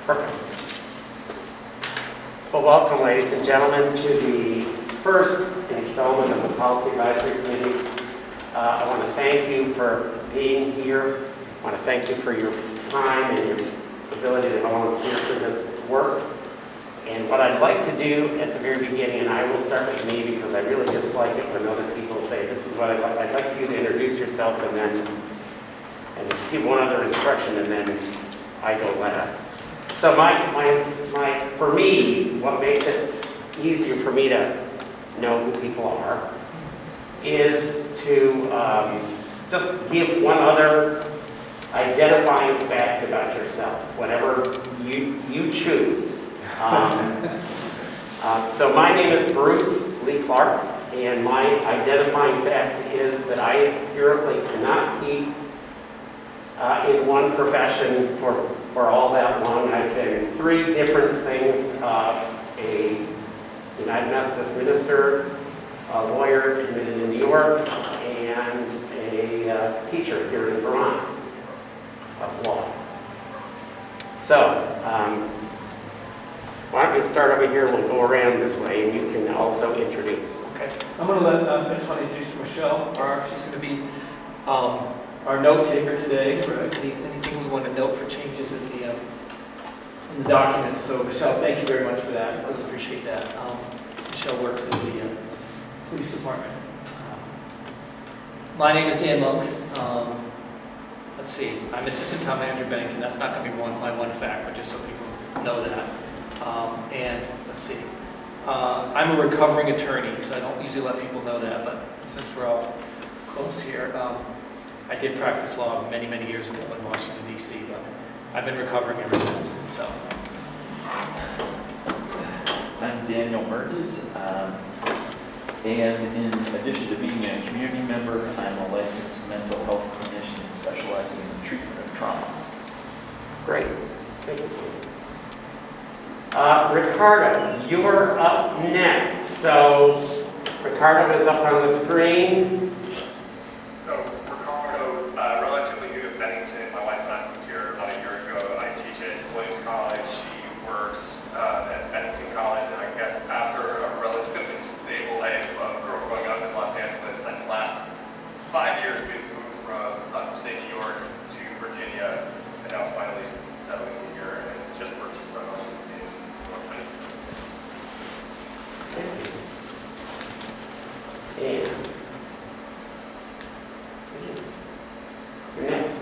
Perfect. Well, welcome, ladies and gentlemen, to the first installment of the Policy Advisory Committee. I want to thank you for being here. I want to thank you for your time and your ability to volunteer for this work. And what I'd like to do at the very beginning, and I will start with me because I really dislike it when other people say, this is what I'd like. I'd like you to introduce yourself and give one other instruction, and then I go last. So for me, what makes it easier for me to know who people are is to just give one other identifying fact about yourself, whatever you choose. So my name is Bruce Lee Clark, and my identifying fact is that I apparently cannot keep in one profession for all that long. I've been in 3 different things, a United Methodist minister, a lawyer committed in New York, and a teacher here in Vermont of law. So, why don't we start over here, we'll go around this way, and you can also introduce. Okay. I'm going to I just want to introduce Michelle. She's going to be our note taker today for anything we want to note for changes in the document. So Michelle, thank you very much for that. I really appreciate that. Michelle works in the police department. My name is Dan Monks. Let's see, I'm assistant town manager Bennington. That's not going to be my one fact, but just so people know that. And let's see, I'm a recovering attorney, so I don't usually let people know that, but since we're all close here, I did practice law many, many years ago in Washington, D.C., but I've been recovering ever since. So, I'm Daniel Mertes, and in addition to being a community member, I'm a licensed mental health clinician specializing in the treatment of trauma. Great. Thank you. Ricardo, you're up next. So, Ricardo is up on the screen. So, Ricardo, relatively new to Bennington. My wife and I moved here about a year ago. I teach at Williams College. She works at Bennington College. And I guess after a relatively stable life of growing up in Los Angeles, and the last 5 years we've moved from upstate New York to Virginia, and now finally settling in here and just purchased our home in North Bennington. And you're next.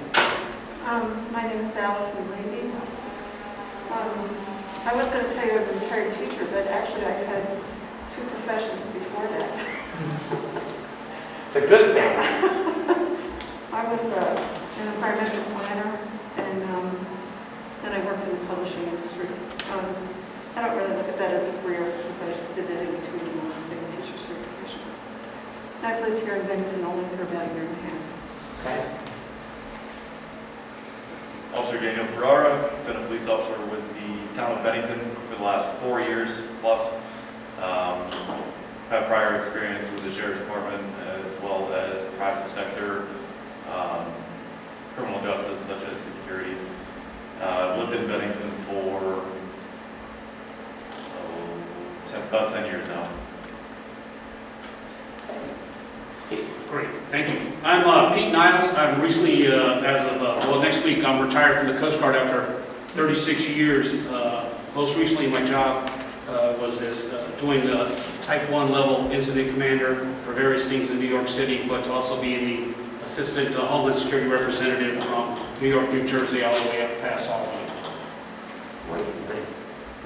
My name is Allison Levy. I was going to tell you I'm a retired teacher, but actually I had 2 professions before that. It's a good thing. I was an environmental planner, and then I worked in the publishing industry. I don't really look at that as a career because I just did that in between when I was doing teacher certification. And I've lived here in Bennington only for about a year and a half. Okay. Officer Daniel Ferrara, been a police officer with the town of Bennington for the last 4 years plus. Have prior experience with the Sheriff's Department as well as private sector, criminal justice such as security. Lived in Bennington for about 10 years now. Great, thank you. I'm Pete Niles. I'm recently, next week, I'm retired from the Coast Guard after 36 years. Most recently, my job was as doing the Type 1 level incident commander for various things in New York City, but to also be the assistant Homeland Security representative from New York, New Jersey, all the way up past Albany.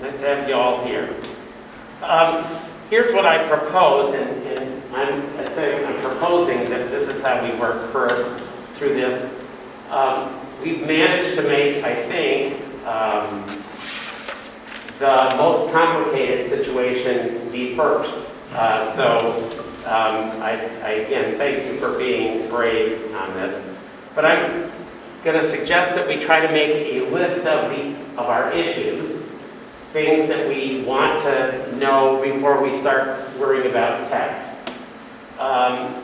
Nice to have you all here. Here's what I propose, and I'm proposing that this is how we work through this. We've managed to make, I think, the most complicated situation be first. I again thank you for being brave on this. But I'm going to suggest that we try to make a list of our issues, things that we want to know before we start worrying about text.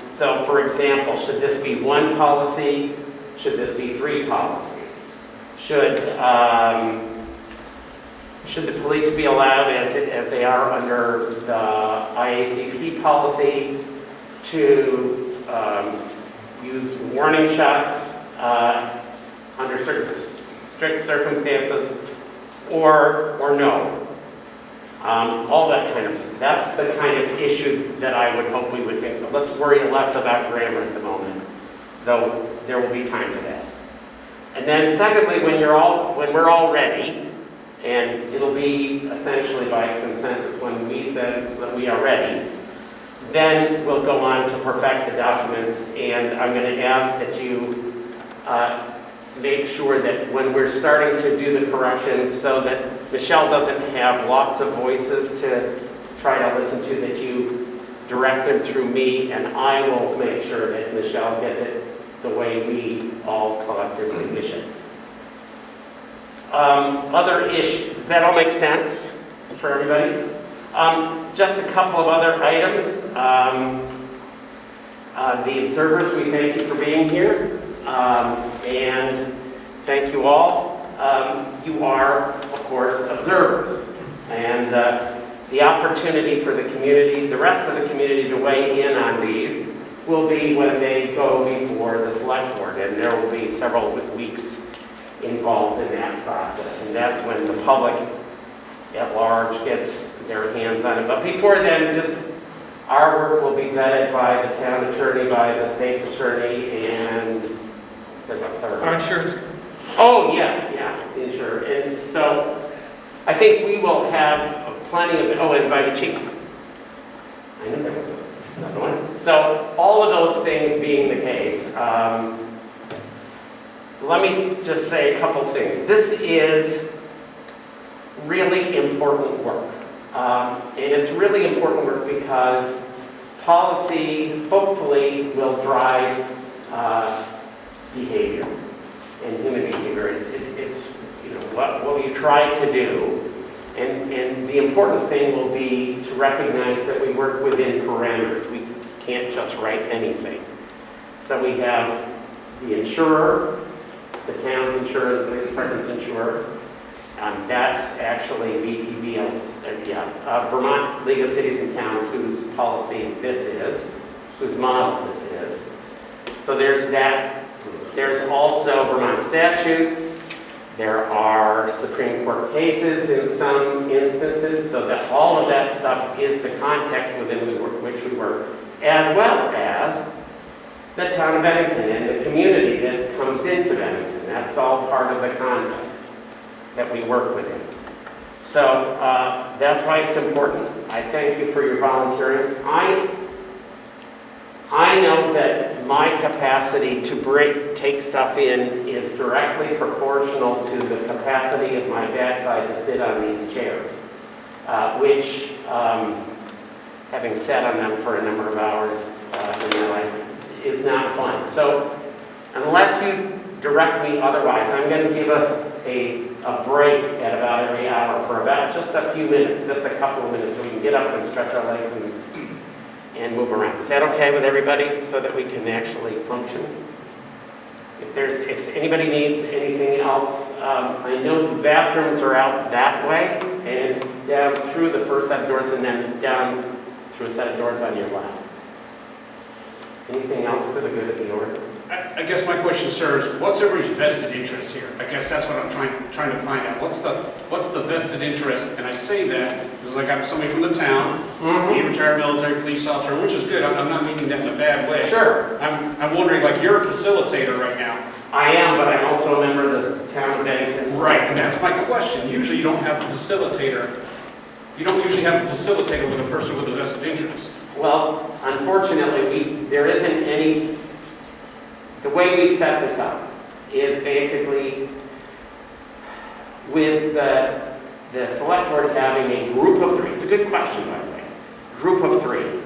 So, for example, should this be 1 policy? Should this be 3 policies? Should Should the police be allowed, as they are under the IACP policy, to use warning shots under certain strict circumstances, or no? All that kind of, that's the kind of issue that I would hope we would think. But let's worry less about grammar at the moment, though there will be time for that. And then secondly, when we're all ready, and it'll be essentially by consensus when we said that we are ready, then we'll go on to perfect the documents, and I'm going to ask that you make sure that when we're starting to do the corrections, so that Michelle doesn't have lots of voices to try to listen to, that you direct them through me, and I will make sure that Michelle gets it the way we all collectively wish it. Other issues, does that all make sense for everybody? Just a couple of other items. The observers, we thank you for being here, and thank you all. You are, of course, observers, and the opportunity for the community, the rest of the community, to weigh in on these will be when they go before the select board, and there will be several weeks involved in that process, and that's when the public at large gets their hands on it. But before then, our work will be vetted by the town attorney, by the state's attorney, and there's a third. Our insurance. Oh, yeah, the insurer. And so I think we will have plenty of, and by the chief. I knew there was another one. So all of those things being the case, let me just say a couple things. This is really important work. And it's really important work because policy hopefully will drive behavior and human behavior. It's what you try to do. And the important thing will be to recognize that we work within parameters. We can't just write anything. So we have the insurer, the town's insurer, the police department's insurer. That's actually VTVS, Vermont League of Cities and Towns, whose policy this is, whose model this is. So there's that. There's also Vermont statutes. There are Supreme Court cases in some instances, so that all of that stuff is the context within which we work, as well as the town of Bennington and the community that comes into Bennington. That's all part of the context that we work within. So that's why it's important. I thank you for your volunteering. I know that my capacity to take stuff in is directly proportional to the capacity of my backside to sit on these chairs, which, having sat on them for a number of hours in my life, is not fun. So unless you direct me otherwise, I'm going to give us a break at about every hour for about just a few minutes, just a couple of minutes, so we can get up and stretch our legs and move around. Is that okay with everybody, so that we can actually function? If anybody needs anything else, I know the bathrooms are out that way and down through the first set of doors, and then down through a set of doors on your left. Anything else for the good of the order? I guess my question, sir, is what's everybody's vested interest here? I guess that's what I'm trying to find out. What's the vested interest? And I say that because I got somebody from the town, a retired military police officer, which is good. I'm not meaning that in a bad way. Sure. I'm wondering, like, you're a facilitator right now. I am, but I'm also a member of the town of Bennington. Right, and that's my question. Usually you don't have a facilitator. You don't usually have a facilitator with a person with a vested interest. Well, unfortunately, there isn't any. The way we've set this up is basically with the select board having a group of three. It's a good question, by the way. Group of three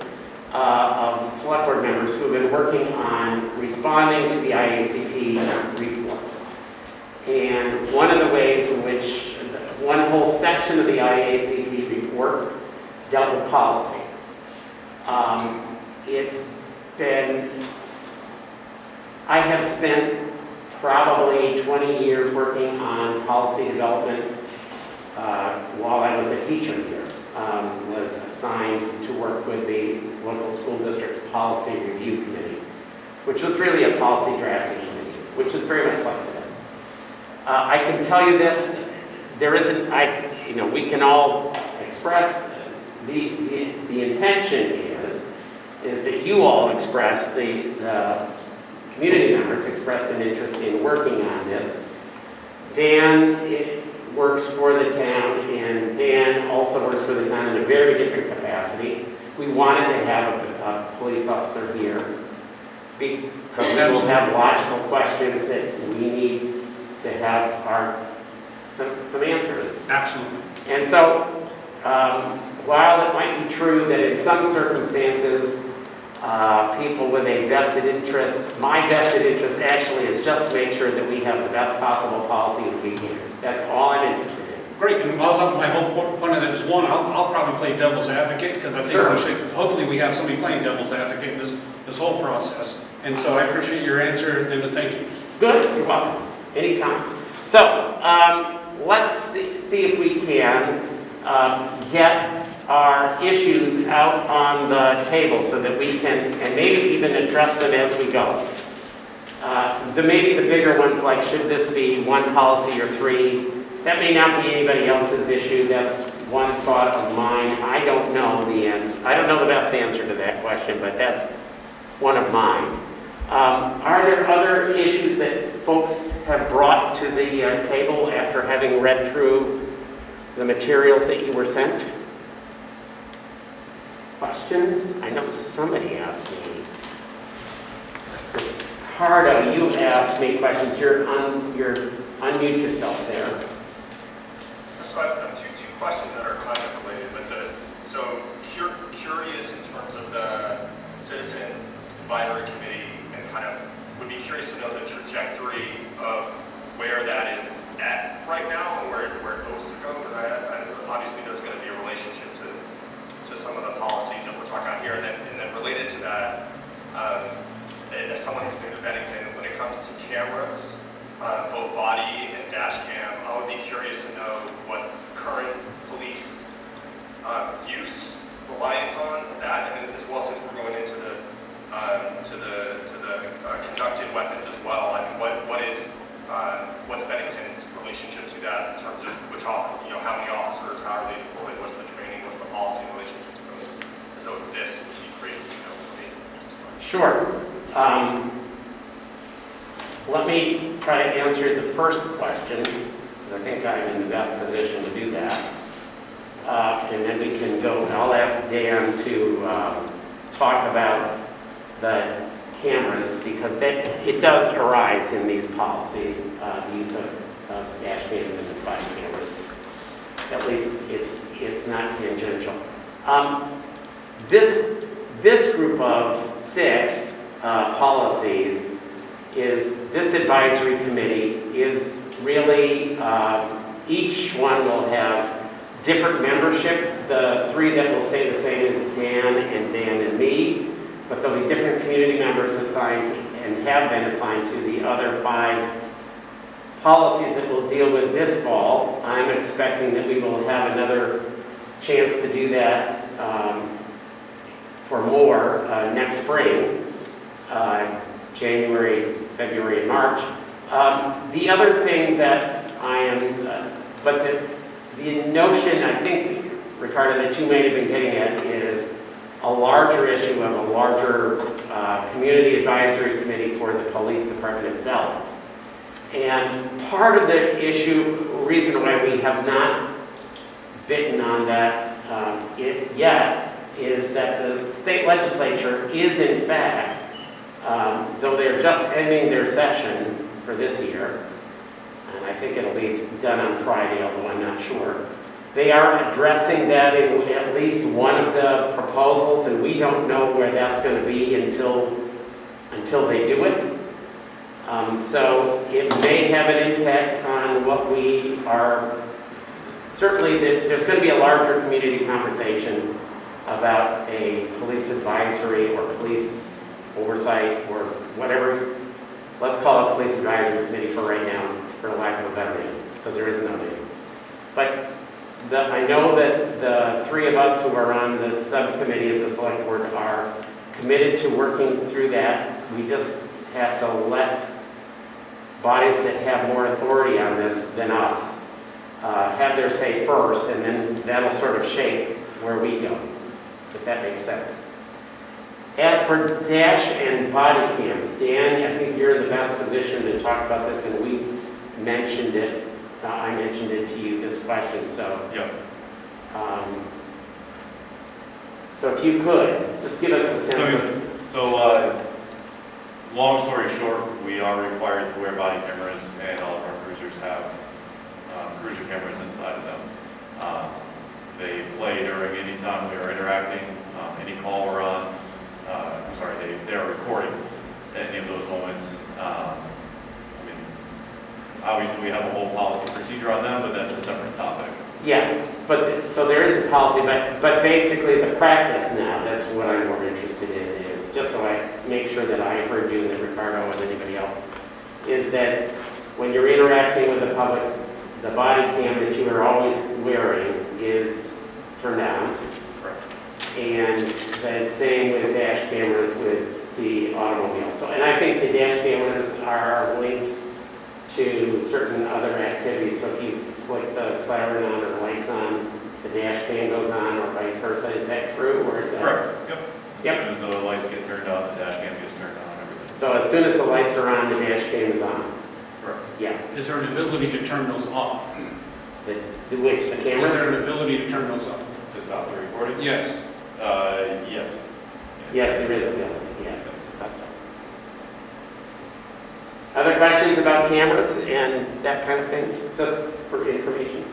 of select board members who have been working on responding to the IACP report. And one of the ways in which one whole section of the IACP report dealt with policy. I have spent probably 20 years working on policy development while I was a teacher here, was assigned to work with the local school district's policy review committee, which was really a policy drafting committee, which is very much like this. I can tell you this, there isn't, we can all express the intention is that you all express, the community members expressed an interest in working on this. Dan works for the town, and Dan also works for the town in a very different capacity. We wanted to have a police officer here because we will have logical questions that we need to have some answers. Absolutely. And so, while it might be true that in some circumstances, people with a vested interest, my vested interest actually is just to make sure that we have the best possible policies we can. That's all I'm interested in. Great, and my whole point of that is, one, I'll probably play devil's advocate, because I think Sure. we should, hopefully we have somebody playing devil's advocate in this whole process. And so I appreciate your answer, and thank you. Good, you're welcome, anytime. So, let's see if we can get our issues out on the table so that we can, and maybe even address them as we go. Maybe the bigger ones, like should this be one policy or three, that may not be anybody else's issue. That's one thought of mine. I don't know the answer. I don't know the best answer to that question, but that's one of mine. Are there other issues that folks have brought to the table after having read through the materials that you were sent? Questions? I know somebody asked me. Ricardo, you asked me questions. You're unmute yourself there. So I have two questions that are kind of related, but curious in terms of the citizen advisory committee, and kind of would be curious to know the trajectory of where that is at right now and where it goes to go. Because obviously there's going to be a relationship to some of the policies that we're talking about here, and then related to that, as someone who's been to Bennington, when it comes to cameras, both body and dash cam, I would be curious to know what current police use, reliance on that, and as well, since we're going into the conducted weapons as well. I mean, what's Bennington's relationship to that in terms of how many officers, how are they deployed, what's the training, what's the policy relationship to those as though it exists, would be great to know for me. Sure. Let me try to answer the first question, because I think I'm in the best position to do that. And then we can go, I'll ask Dan to talk about the cameras, because it does arise in these policies, the use of dash cams and body cameras. At least it's not tangential. This group of 6 policies this advisory committee is really, each one will have different membership. The 3 that will stay the same is Dan and me, but there'll be different community members assigned and have been assigned to the other 5 policies that we'll deal with this fall. I'm expecting that we will have another chance to do that for more next spring, January, February, and March. The other thing that I am, but the notion, I think, Ricardo, that you may have been getting at is a larger issue of a larger community advisory committee for the police department itself. And part of the reason why we have not bitten on that yet is that the state legislature is in fact, though they're just ending their session for this year, and I think it'll be done on Friday, although I'm not sure, they are addressing that in at least one of the proposals, and we don't know where that's going to be until they do it. So it may have an impact on what we are, certainly there's going to be a larger community conversation about a police advisory or police oversight or whatever. Let's call it police advisory committee for right now, for lack of a better name, because there is no name. But I know that the three of us who are on the subcommittee of the select board are committed to working through that. We just have to let bodies that have more authority on this than us have their say first, and then that'll sort of shape where we go, if that makes sense. As for dash and body cams, Dan, I think you're in the best position to talk about this, and we mentioned it. I mentioned it to you, this question, so. Yep. So if you could, just give us a sense of. So, long story short, we are required to wear body cameras, and all of our cruisers have cruiser cameras inside of them. They play during any time we are interacting, any call we're on. They are recording at any of those moments. Obviously, we have a whole policy procedure on them, but that's a separate topic. Yeah, but, so there is a policy, but basically the practice now, that's what I'm more interested in, is, just so I make sure that I heard you and that Ricardo and anybody else, is that when you're interacting with the public, the body cam that you are always wearing is turned on. Correct. And then same with dash cameras with the automobile. So, and I think the dash cameras are linked to certain other activities. So if you flick the siren on or the lights on, the dash cam goes on, or vice versa. Is that true? Or is that... Correct. Yep. Yep. As soon as the lights get turned on, the dash cam gets turned on, everything. So as soon as the lights are on, the dash cam is on. Correct. Yeah. Is there an ability to turn those off? Which, the cameras? Is there an ability to turn those off? To stop the recording? Yes. Yes. Yes, there is ability. Yeah. That's all. Other questions about cameras and that kind of thing, just for information?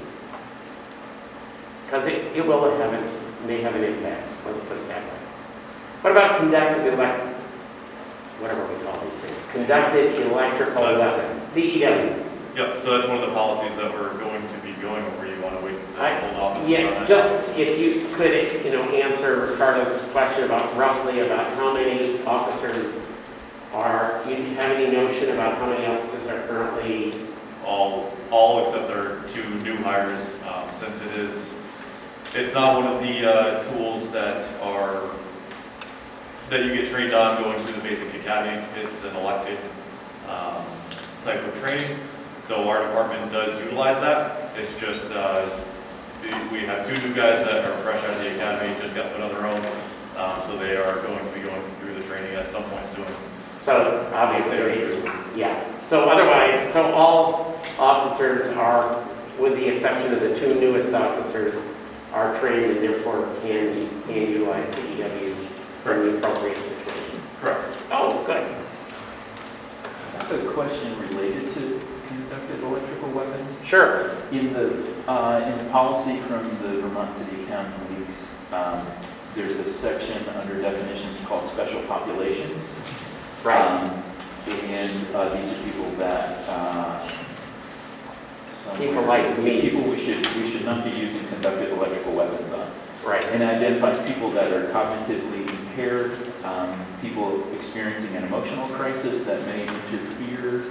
Because it will have may have an impact, let's put it that way. What about conducted whatever we call these things, conducted electrical weapons, CEWs? Yep, so that's one of the policies that we're going to be going over. You want to wait until hold off on Yeah, that? just if you could, answer Ricardo's question about roughly about how many officers do you have any notion about how many officers are currently? All except our two new hires, since it's not one of the tools that you get trained on going through the basic academy. It's an elected type of training. So our department does utilize that. It's just, we have two new guys that are fresh out of the academy, just got put on their own. So they are going to be going through the training at some point soon. So obviously, yeah. So otherwise, so all officers are, with the exception of the two newest officers, are trained and therefore can utilize CEWs for the appropriate situation. Correct. Oh, good. I have a question related to conducted electrical weapons. Sure. In the policy from the Vermont City County Police, there's a section under definitions called special populations. Right. And these are people that People like me. People we should not be using conducted electrical weapons on. Right. And it identifies people that are cognitively impaired, people experiencing an emotional crisis that may interfere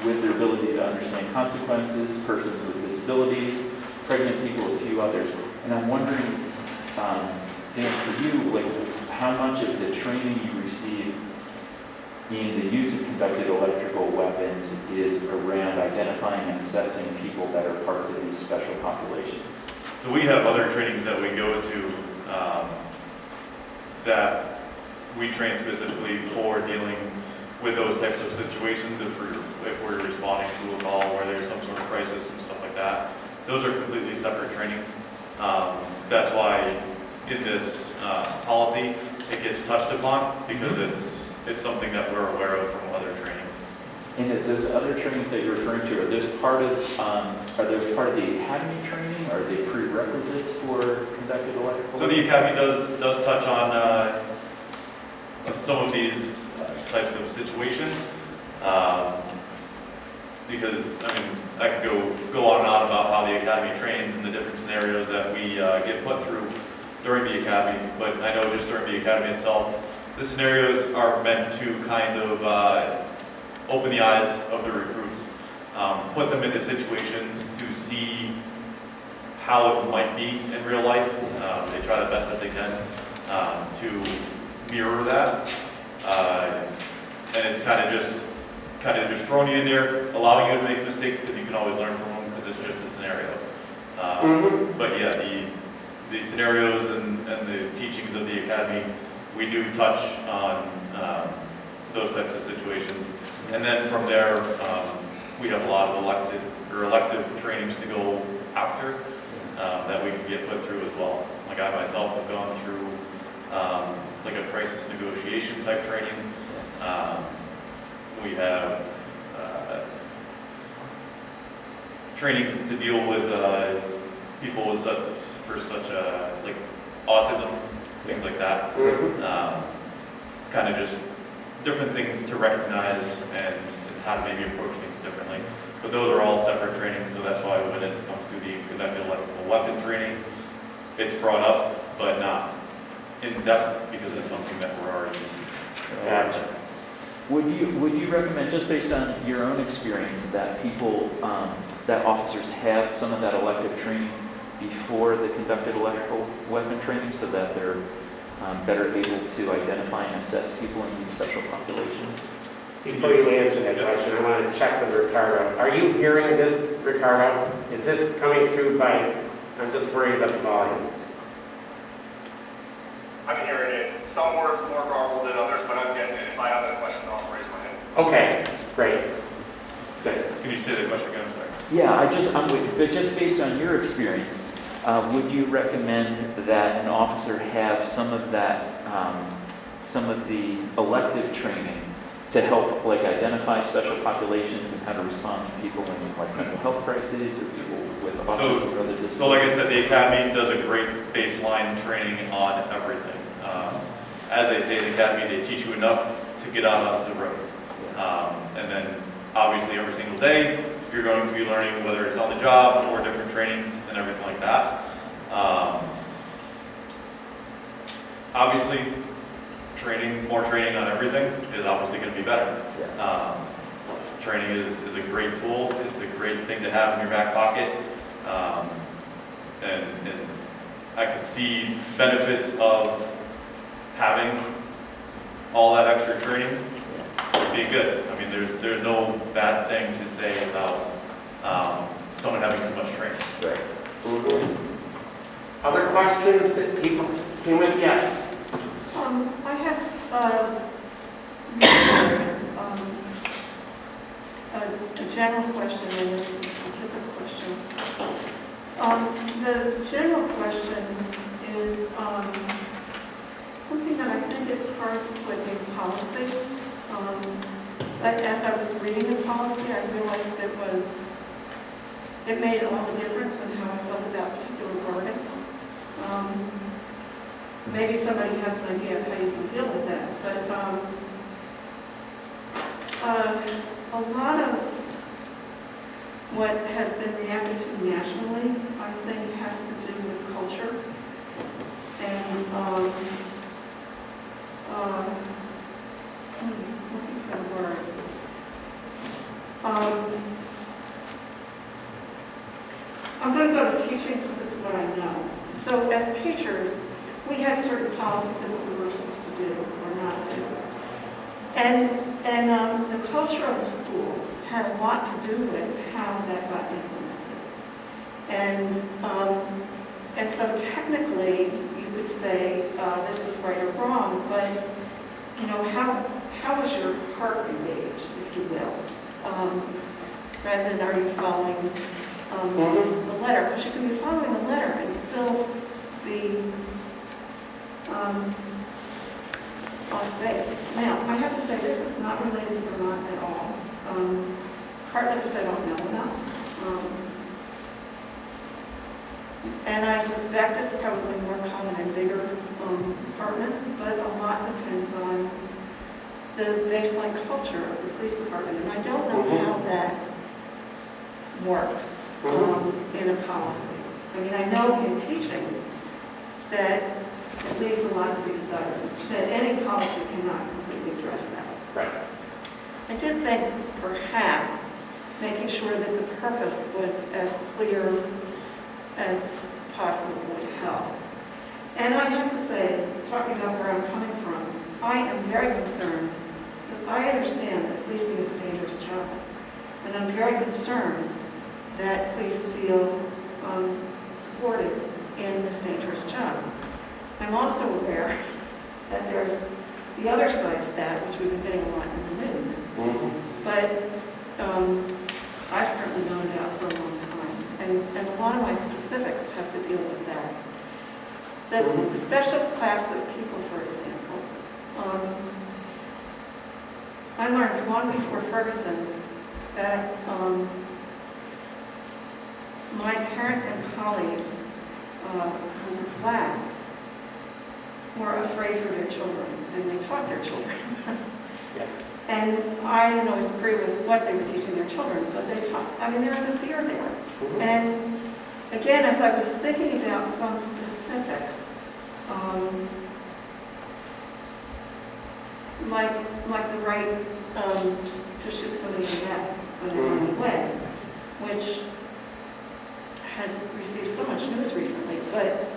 with their ability to understand consequences, persons with disabilities, pregnant people, a few others. And I'm wondering, Dan, for you, how much of the training you receive in the use of conducted electrical weapons is around identifying and assessing people that are parts of these special populations? So we have other trainings that we go to that we train specifically for dealing with those types of situations. If we're responding to a call where there's some sort of crisis and stuff like that, those are completely separate trainings. That's why in this policy it gets touched upon, because it's something that we're aware of from other trainings. And those other trainings that you're referring to, are those part of the academy training? Are they prerequisites for conducted electrical? So the academy does touch on some of these types of situations, because I could go on and on about how the academy trains and the different scenarios that we get put through during the academy. But I know just during the academy itself, the scenarios are meant to kind of open the eyes of the recruits, put them into situations to see how it might be in real life. They try the best that they can to mirror that. And it's kind of just throwing you in there, allowing you to make mistakes because you can always learn from them because it's just a scenario. But yeah, the scenarios and the teachings of the academy, we do touch on those types of situations. And then from there, we have a lot of elective trainings to go after that we can get put through as well. Like I myself have gone through like a crisis negotiation type training. We have trainings to deal with people with such like autism, things like that. Kind of just different things to recognize and how to maybe approach things differently. But those are all separate trainings, so that's why when it comes to the conducted electrical weapon training, it's brought up, but not in depth because it's something that we're already using. Gotcha. Would you recommend, just based on your own experience, that people, that officers have some of that elective training before the conducted electrical weapon training so that they're better able to identify and assess people in these special populations? Before you answer that question, I want to check with Ricardo. Are you hearing this, Ricardo? Is this coming through I'm just worried about the volume. I'm hearing it. Some words more garbled than others, but I'm getting it. If I have that question, I'll raise my hand. Okay, great. Good. Can you say the question again? I'm sorry. Yeah, I'm with you, but just based on your experience, would you recommend that an officer have some of the elective training to help like identify special populations and how to respond to people in like mental health crises or people with autism or other disabilities? So like I said, the Academy does a great baseline training on everything. As they say in the Academy, they teach you enough to get out onto the road. And then obviously every single day, you're going to be learning whether it's on the job or different trainings and everything like that. Obviously, more training on everything is obviously going to be better. Yeah. Training is a great tool. It's a great thing to have in your back pocket. And I can see benefits of having all that extra training being good. I mean, there's no bad thing to say about someone having too much training. Right. Other questions that people came with? Yes. I have a general question and a specific question. The general question is something that I think is hard to put in policy. But as I was reading the policy, I realized it made a lot of difference in how I felt about particular wording. Maybe somebody has an idea of how you can deal with that, but a lot of what has been reacted to nationally, I think, has to do with culture. And looking for the words. I'm going to go to teaching because it's what I know. So as teachers, we had certain policies of what we were supposed to do or not do. And the culture of the school had a lot to do with how that got implemented. And so technically, you could say this was right or wrong, but you know, how was your heart engaged, if you will, rather than are you following the letter? Because you can be following the letter and still be off base. Now, I have to say this is not related to Vermont at all. Partly because I don't know enough. And I suspect it's probably more common in bigger departments, but a lot depends on the baseline culture of the police department. And I don't know how that works in a policy. I mean, I know in teaching that it leaves a lot to be desired, that any policy cannot completely address that. Right. I did think perhaps making sure that the purpose was as clear as possible would help. And I have to say, talking about where I'm coming from, I am very concerned. I understand that policing is a dangerous job, and I'm very concerned that police feel supported in this dangerous job. I'm also aware that there's the other side to that, which we've been getting a lot in the news. But I've certainly known about for a long time, and a lot of my specifics have to deal with that. The special class of people, for example, I learned long before Ferguson that my parents and colleagues who were black were afraid for their children, and they taught their children. Yeah. And I didn't always agree with what they were teaching their children, but they taught. I mean, there's a fear there. And again, as I was thinking about some specifics, like the right to shoot somebody in the neck when they're running away, which has received so much news recently, but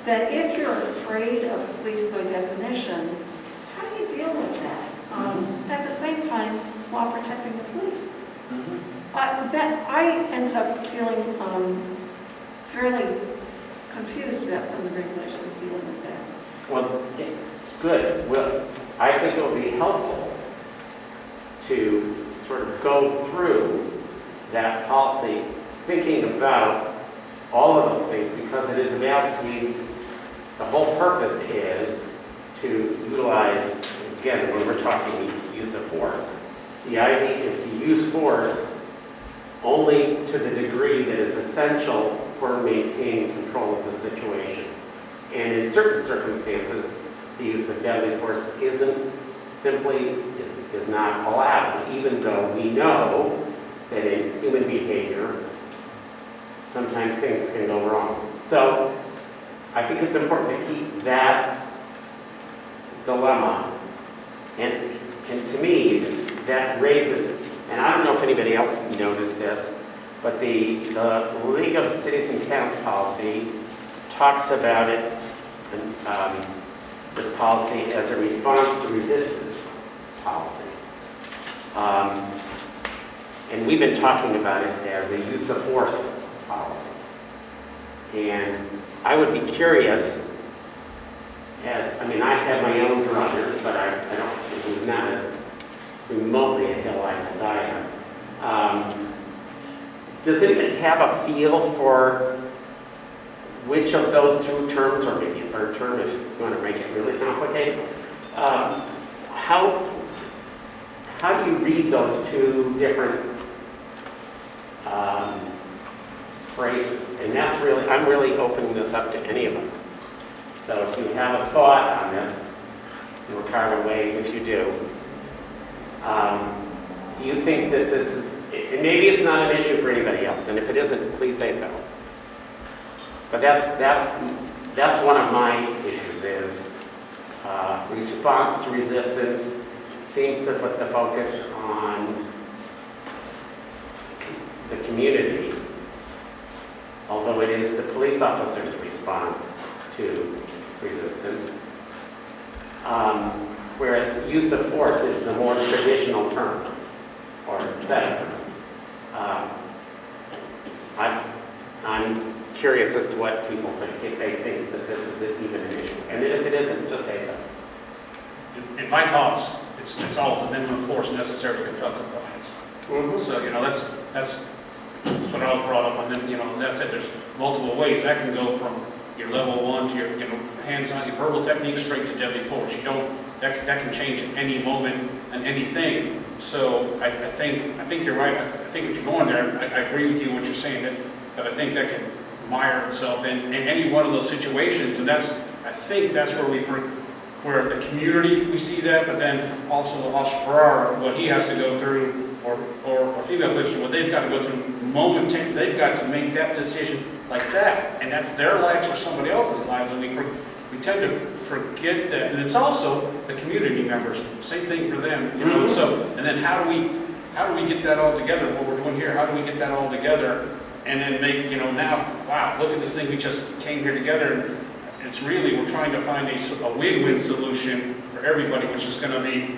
that if you're afraid of police by definition, how do you deal with that? At the same time, while protecting the police. I ended up feeling fairly confused about some of the regulations dealing with that. Well, good. Well, I think it would be helpful to sort of go through that policy, thinking about all of those things, because it is about, the whole purpose is to utilize, again, when we're talking use of force, the idea is to use force only to the degree that is essential for maintaining control of the situation. And in certain circumstances, the use of deadly force is not allowed, even though we know that in human behavior, sometimes things can go wrong. So I think it's important to keep that dilemma. And to me, that raises, and I don't know if anybody else noticed this, but the League of Cities and Towns policy talks about it, this policy, as a response to resistance policy. And we've been talking about it as a use of force policy. And I would be curious, I have my own druthers, but it was not remotely a hill I could die on. Does anybody have a feel for which of those two terms, or maybe a third term if you want to make it really complicated, how do you read those two different phrases? And that's really, I'm really opening this up to any of us. So if you have a thought on this, you'll carve away if you do. Do you think that this is, and maybe it's not an issue for anybody else, and if it isn't, please say so. But that's one of my issues is response to resistance seems to put the focus on the community, although it is the police officer's response to resistance. Whereas use of force is the more traditional term, or set of terms. I'm curious as to what people think, if they think that this is even an issue. And if it isn't, just say so. In my thoughts, it's always the minimum force necessary to conduct compliance. So, that's what I was brought up on. Then, that's it. There's multiple ways. That can go from your level 1 to your, hands-on, your verbal technique straight to deadly force. That can change at any moment and anything. So I think you're right. I think what you're going there, I agree with you what you're saying, that I think that can mire itself in any one of those situations. And I think that's where the community, we see that, but then also Officer Farrar, what he has to go through, or female police, what they've got to go through they've got to make that decision like that. And that's their lives or somebody else's lives. And we tend to forget that. And it's also the community members, same thing for them, and then how do we get that all together, what we're doing here, how do we get that all together and then make, now, wow, look at this thing, we just came here together, and it's really, we're trying to find a win-win solution for everybody, which is gonna be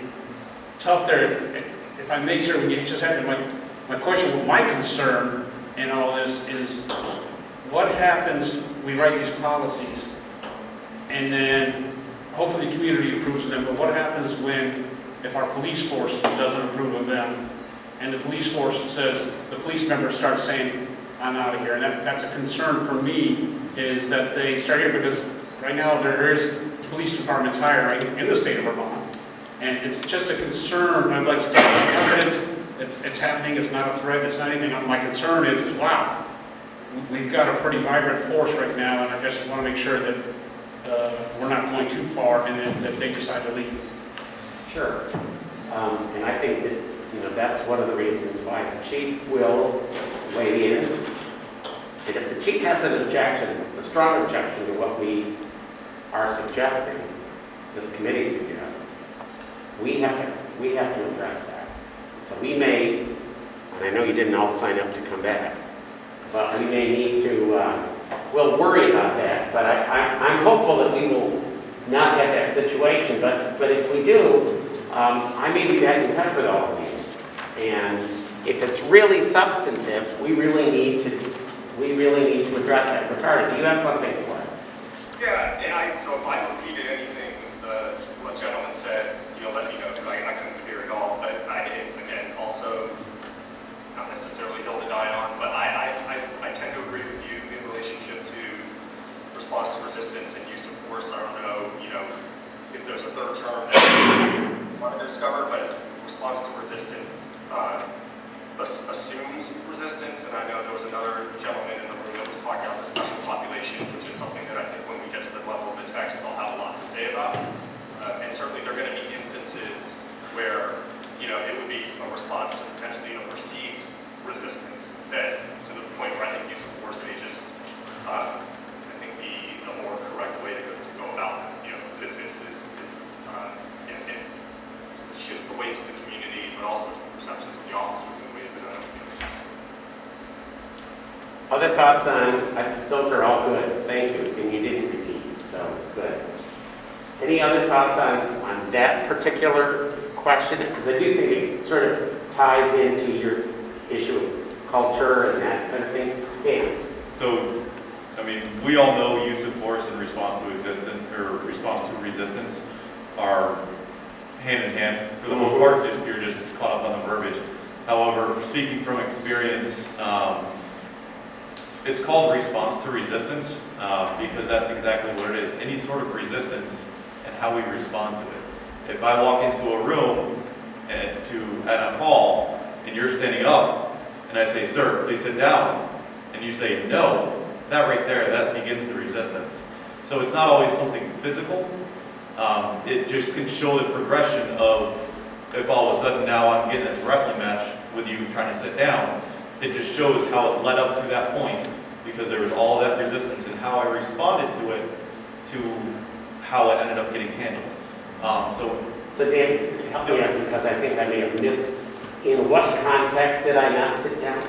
tough there. If I may, sir, when you just had my question, my concern in all this is, what happens, we write these policies, and then hopefully the community approves of them, but what happens if our police force doesn't approve of them, and the police force says, the police member starts saying, I'm out of here, and that's a concern for me, is that they start here, because right now there is police departments hiring in the state of Vermont, and it's just a concern. I'd like to start evidence, it's happening, it's not a threat, it's not anything. My concern is wow, we've got a pretty vibrant force right now, and I just want to make sure that we're not going too far, and then that they decide to leave. Sure. And I think that, that's one of the reasons why the chief will weigh in. And if the chief has an objection, a strong objection to what we are suggesting, this committee suggests, we have to address that. So we may, and I know you didn't all sign up to come back, but we may need to, we'll worry about that, but I'm hopeful that we will not have that situation, but if we do, I may be back in touch with all of you. And if it's really substantive, we really need to address that. Ricardo, do you have something for us? Yeah, and so if I repeated anything the gentleman said, let me know, because I couldn't hear it all. But again, also, not necessarily hill to die on, but I tend to agree with you in relationship to response to resistance and use of force. I don't know, if there's a third term that we want to discover, but response to resistance assumes resistance, and I know there was another gentleman in the room that was talking about the special population, which is something that I think when we get to the level of the text, I'll have a lot to say about. And certainly there are going to be instances where, it would be a response to potentially a perceived resistance that, to the point where I think use of force may just, I think, be a more correct way to go about it. Because it shifts the weight to the community, but also to the perceptions of the officers in ways that I don't think. Other thoughts on, those are all good, thank you, and you didn't repeat, so good. Any other thoughts on that particular question? Because I do think it sort of ties into your issue of culture and that kind of thing. Dan? So, we all know use of force and response to response to resistance are hand in hand for the most part, if you're just caught up on the verbiage. However, speaking from experience, it's called response to resistance because that's exactly what it is. Any sort of resistance and how we respond to it. If I walk into a room at a call and you're standing up and I say, sir, please sit down, and you say no, that right there, that begins the resistance. So it's not always something physical. It just can show the progression of if all of a sudden now I'm getting into a wrestling match with you trying to sit down, it just shows how it led up to that point because there was all that resistance and how I responded to it to how it ended up getting handled. So Dan, help me out because I think I may have missed, in what context did I not sit down?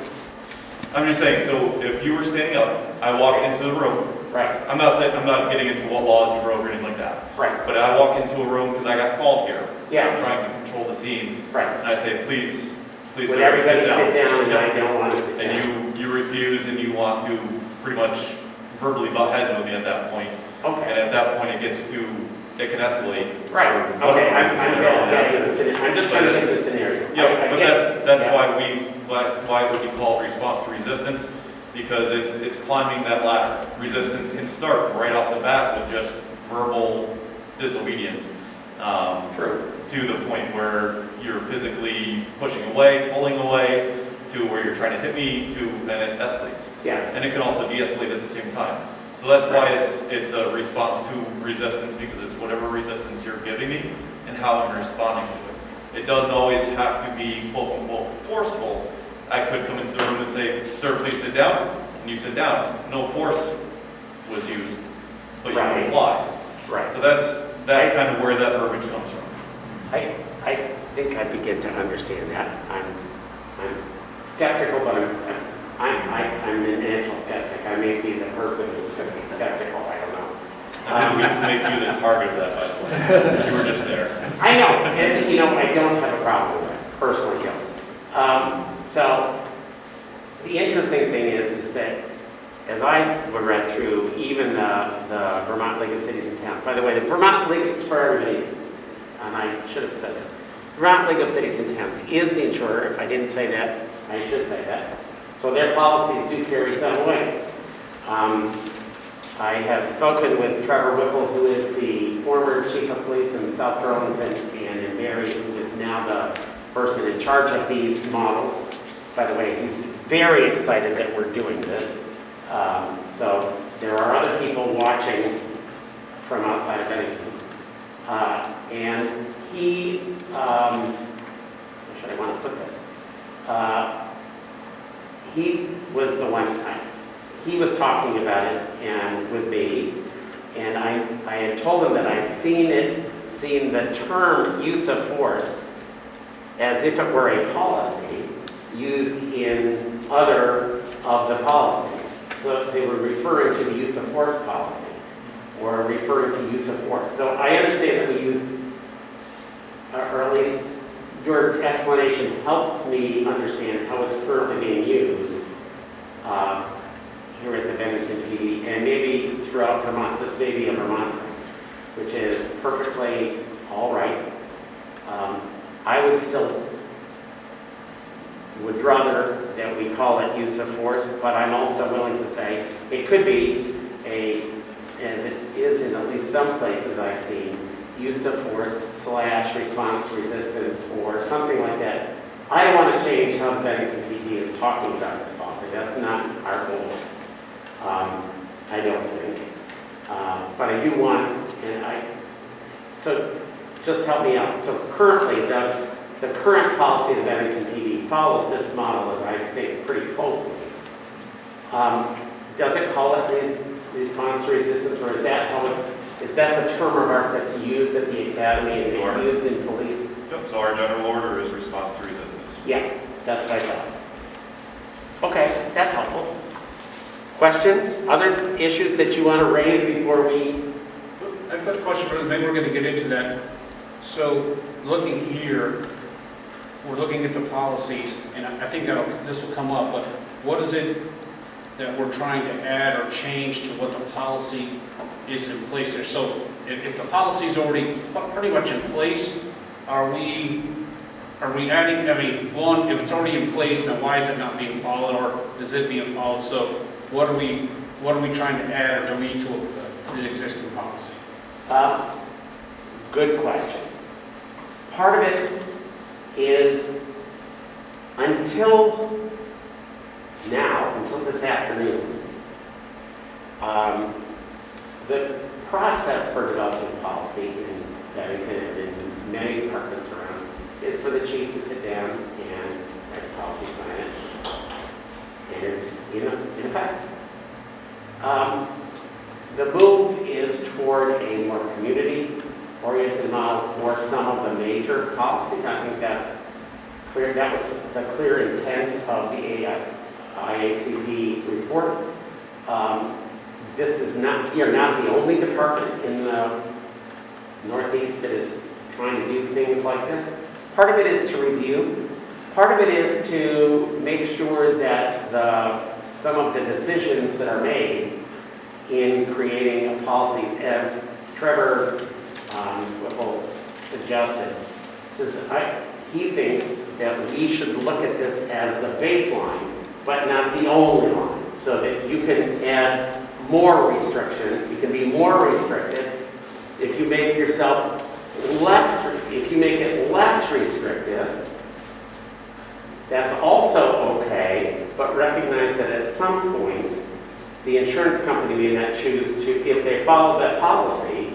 I'm just saying, so if you were standing up, I walked into the room. Right. I'm not getting into what laws you broke or anything like that. Right. But I walk into a room because I got called here. Yes. I'm trying to control the scene. Right. And I say, please, Would sir, everybody sit down. sit down and Yep. I don't want to sit down? And you refuse and you want to pretty much verbally butt heads with me at that point. And Okay. at that point it can escalate. Right. Okay, I'm getting the scenario. I'm just trying to get the scenario. Yeah, but that's yeah. why it would be called response to resistance, because it's climbing that ladder. Resistance can start right off the bat with just verbal disobedience. True. To the point where you're physically pushing away, pulling away, to where you're trying to hit me, and it escalates. Yes. And it can also de-escalate at the same time. So that's why it's a response to resistance, because it's whatever resistance you're giving me and how I'm responding to it. It doesn't always have to be quote unquote forceful. I could come into the room and say, sir, please sit down, and you sit down. No force was used, but you Right. complied. Right. So that's kind of where that verbiage comes from. I think I begin to understand that. I'm skeptical, but I I'm a natural skeptic. I may be the person who's going to be skeptical, I don't know. I didn't mean to make you the target of that, by the way. You were just there. I know, and I don't have a problem with it, personally don't. So the interesting thing is that as I read through even the Vermont League of Cities and Towns, by the way, the Vermont League, for everybody, and I should have said this, Vermont League of Cities and Towns is the insurer. If I didn't say that, I should say that. So their policies do carry some weight. I have spoken with Trevor Whipple, who is the former chief of police in South Burlington, and in Barry, who is now the person in charge of these models. By the way, he's very excited that we're doing this. So there are other people watching from outside of Bennington. And he, how should I want to put this? He was the one, he was talking about it and with me, and I had told him that I had seen the term use of force as if it were a policy used in other of the policies. So they were referring to the use of force policy or referring to use of force. So I understand that we use, or at least your explanation helps me understand how it's currently being used here at the Bennington PD and maybe throughout Vermont. This may be a Vermont thing, which is perfectly all right. I would rather that we call it use of force, but I'm also willing to say it could be as it is in at least some places I've seen, use of force / response to resistance or something like that. I don't want to change how the Bennington PD is talking about this policy. That's not our goal. I don't think. But I do want, so just help me out. So currently, the current policy of the Bennington PD follows this model, as I think, pretty closely. Does it call it response to resistance, or is that the term of art that's used at the academy and used in police? Yep, so our general order is response to resistance. Yeah, that's what I thought. Okay, that's helpful. Questions? Other issues that you want to raise before we? I've got a question, but maybe we're going to get into that. So looking here, we're looking at the policies, and I think this will come up, but what is it that we're trying to add or change to what the policy is in place there? So if the policy is already pretty much in place, are we adding, one, if it's already in place, then why is it not being followed, or is it being followed? So what are we trying to add or delete to the existing policy? Good question. Part of it is until this afternoon, the process for developing policy in Bennington and in many departments around is for the chief to sit down and write a policy, sign it, and it's in effect. The move is toward a more community-oriented model for some of the major policies. I think that's clear. That was the clear intent of the IACP report. We are not the only department in the Northeast that is trying to do things like this. Part of it is to review. Part of it is to make sure that some of the decisions that are made in creating a policy, as Trevor Whipple suggested, he thinks that we should look at this as the baseline, but not the only line, so that you can add more restriction, you can be more restricted. If you make yourself if you make it less restrictive, that's also okay, but recognize that at some point, the insurance company may not choose to, if they follow that policy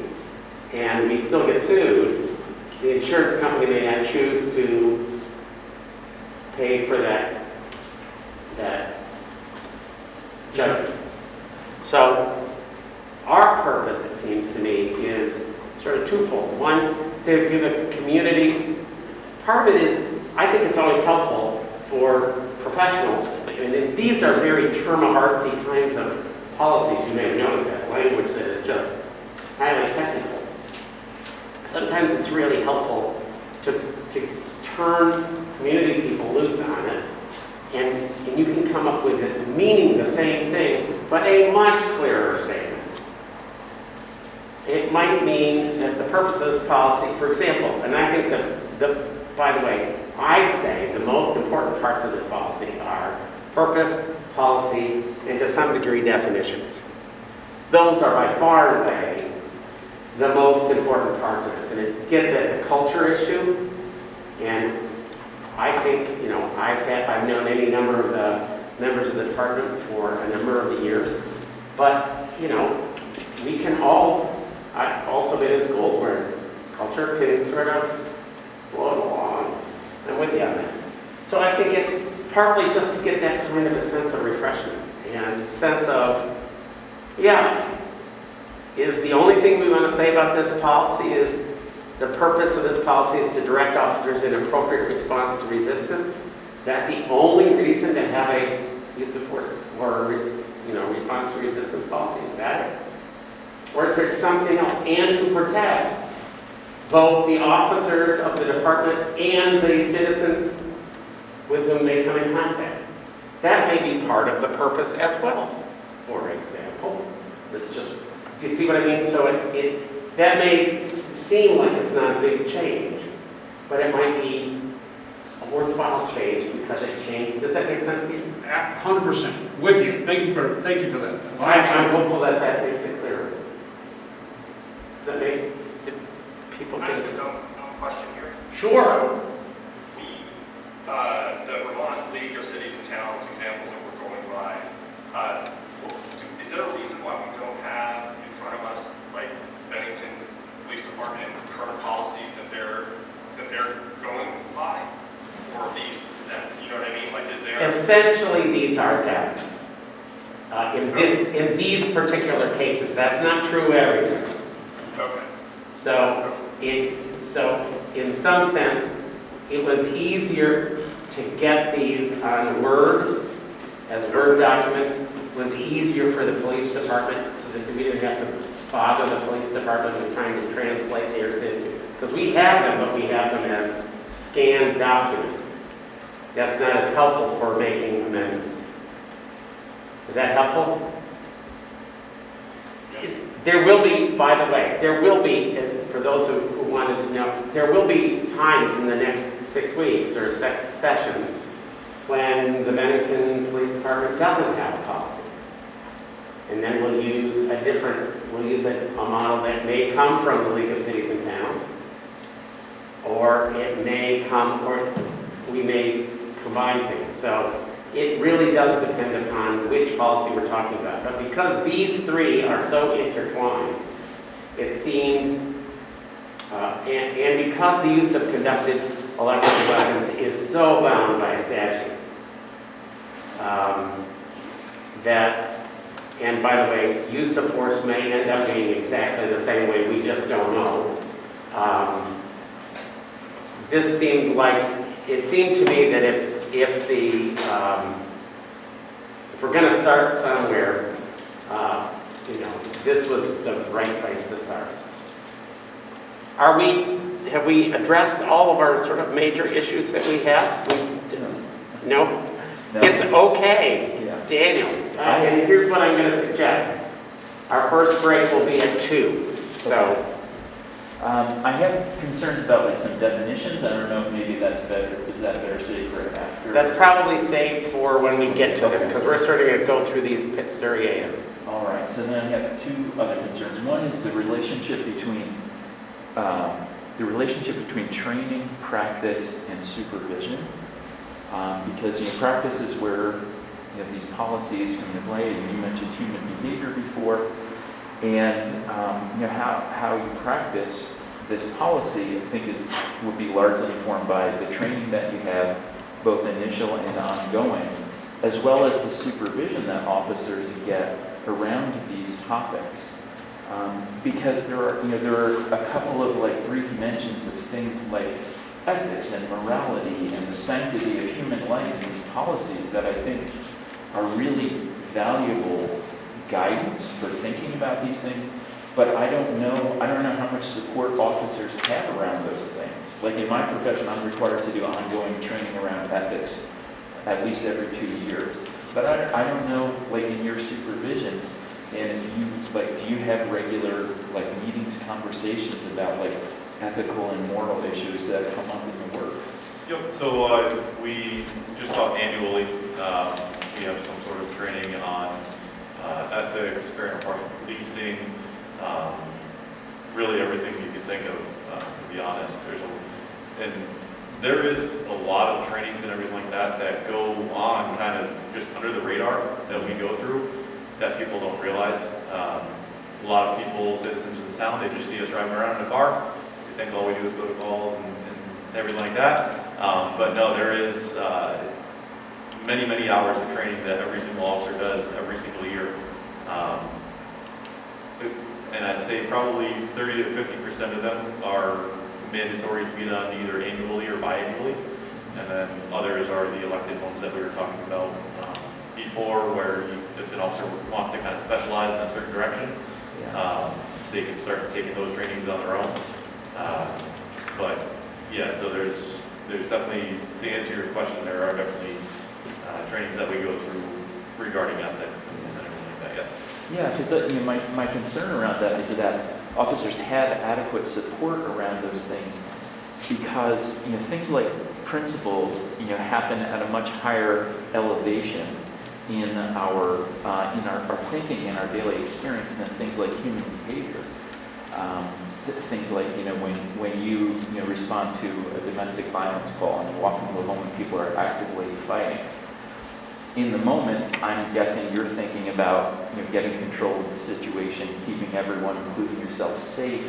and we still get sued, the insurance company may not choose to pay for that judgment. So our purpose, it seems to me, is sort of twofold. One, to give a community, part of it is, I think it's always helpful for professionals, and these are very term-of-artsy kinds of policies. You may have noticed that language that is just highly technical. Sometimes it's really helpful to turn community people loose on it, and you can come up with it meaning the same thing, but a much clearer statement. It might mean that the purpose of this policy, for example, and I think that, by the way, I'd say the most important parts of this policy are purpose, policy, and to some degree definitions. Those are by far and away the most important parts of this, and it gets at the culture issue. And I think, I've known any number of the members of the department for a number of years, but we can all. I've also been in schools where culture can sort of float along. I'm with you on that. So I think it's partly just to get that kind of a sense of refreshment and sense of, is the only thing we want to say about this policy is the purpose of this policy is to direct officers in appropriate response to resistance? Is that the only reason to have a use of force or response to resistance policy? Is that it? Or is there something else? And to protect both the officers of the department and the citizens with whom they come in contact. That may be part of the purpose as well, for example. This just, you see what I mean? So that may seem like it's not a big change, but it might be a worthwhile change because it changed. Does that make sense to you? 100% with you. Thank you for that. I'm hopeful that makes it clearer. Does that make people Can I get ask a dumb question here? Sure. So, the Vermont League of Cities and Towns examples that we're going by, is there a reason why we don't have in front of us, like Bennington Police Department current policies that they're going by? Or these, that, you know what I mean? Like, is there? Essentially, these are them. In these particular cases, that's not true everywhere. Okay. So in some sense, it was easier to get these on Word, as Word documents, was easier for the police department so that we didn't have to bother the police department with trying to translate theirs into. Because we have them, but we have them as scanned documents. That's not as helpful for making amendments. Is that helpful? Yes. There will be, by the way, and for those who wanted to know, there will be times in the next 6 weeks or 6 sessions when the Bennington Police Department doesn't have a policy. And then we'll use a model that may come from the League of Cities and Towns, or it may come, or we may combine things. So it really does depend upon which policy we're talking about. But because these three are so intertwined, it seemed, and because the use of conducted electric weapons is so bound by statute, and by the way, use of force may end up being exactly the same way, we just don't know. It seemed to me that if we're going to start somewhere, this was the right place to start. Have we addressed all of our sort of major issues that we have? No? No. It's okay, Yeah. Daniel. And here's what I'm going to suggest. Our first break will be at 2. So, I have concerns about like some definitions. I don't know if maybe that's better. Is that better saved for after? that's probably saved for when we get to them, Okay. because we're sort of going to go through these pit seriae. All right. So then I have 2 other concerns. One is the relationship between training, practice, and supervision. Because practice is where these policies come into play. And you mentioned human behavior before. And how you practice this policy, I think, would be largely informed by the training that you have, both initial and ongoing, as well as the supervision that officers get around these topics. Because there are a couple of brief mentions of things like ethics and morality and the sanctity of human life in these policies that I think are really valuable guidance for thinking about these things, but I don't know how much support officers have around those things. Like in my profession, I'm required to do ongoing training around ethics at least every 2 years. But I don't know, like in your supervision, and if you, like, do you have regular, like, meetings, conversations about, like, ethical and moral issues that come up in your work? Yep, so we just about annually, we have some sort of training on ethics, fair and impartial policing, really everything you can think of, to be honest. There is a lot of trainings and everything like that that go on kind of just under the radar that we go through that people don't realize. A lot of people, citizens of the town, they just see us driving around in a car. They think all we do is go to calls and everything like that. But no, there is many, many hours of training that every single officer does every single year. And I'd say probably 30 to 50% of them are mandatory to be done either annually or biannually. And then others are the elected ones that we were talking about before, where if an officer wants to kind of specialize in a certain direction, they can start taking those trainings on their own. But yeah, so there's definitely, to answer your question, there are definitely trainings that we go through regarding ethics and everything like that, yes. Yeah, because my concern around that is that officers have adequate support around those things, because things like principles happen at a much higher elevation in our thinking, in our daily experience, than things like human behavior. Things like when you respond to a domestic violence call and you walk into a home and people are actively fighting. In the moment, I'm guessing you're thinking about getting control of the situation, keeping everyone, including yourself, safe.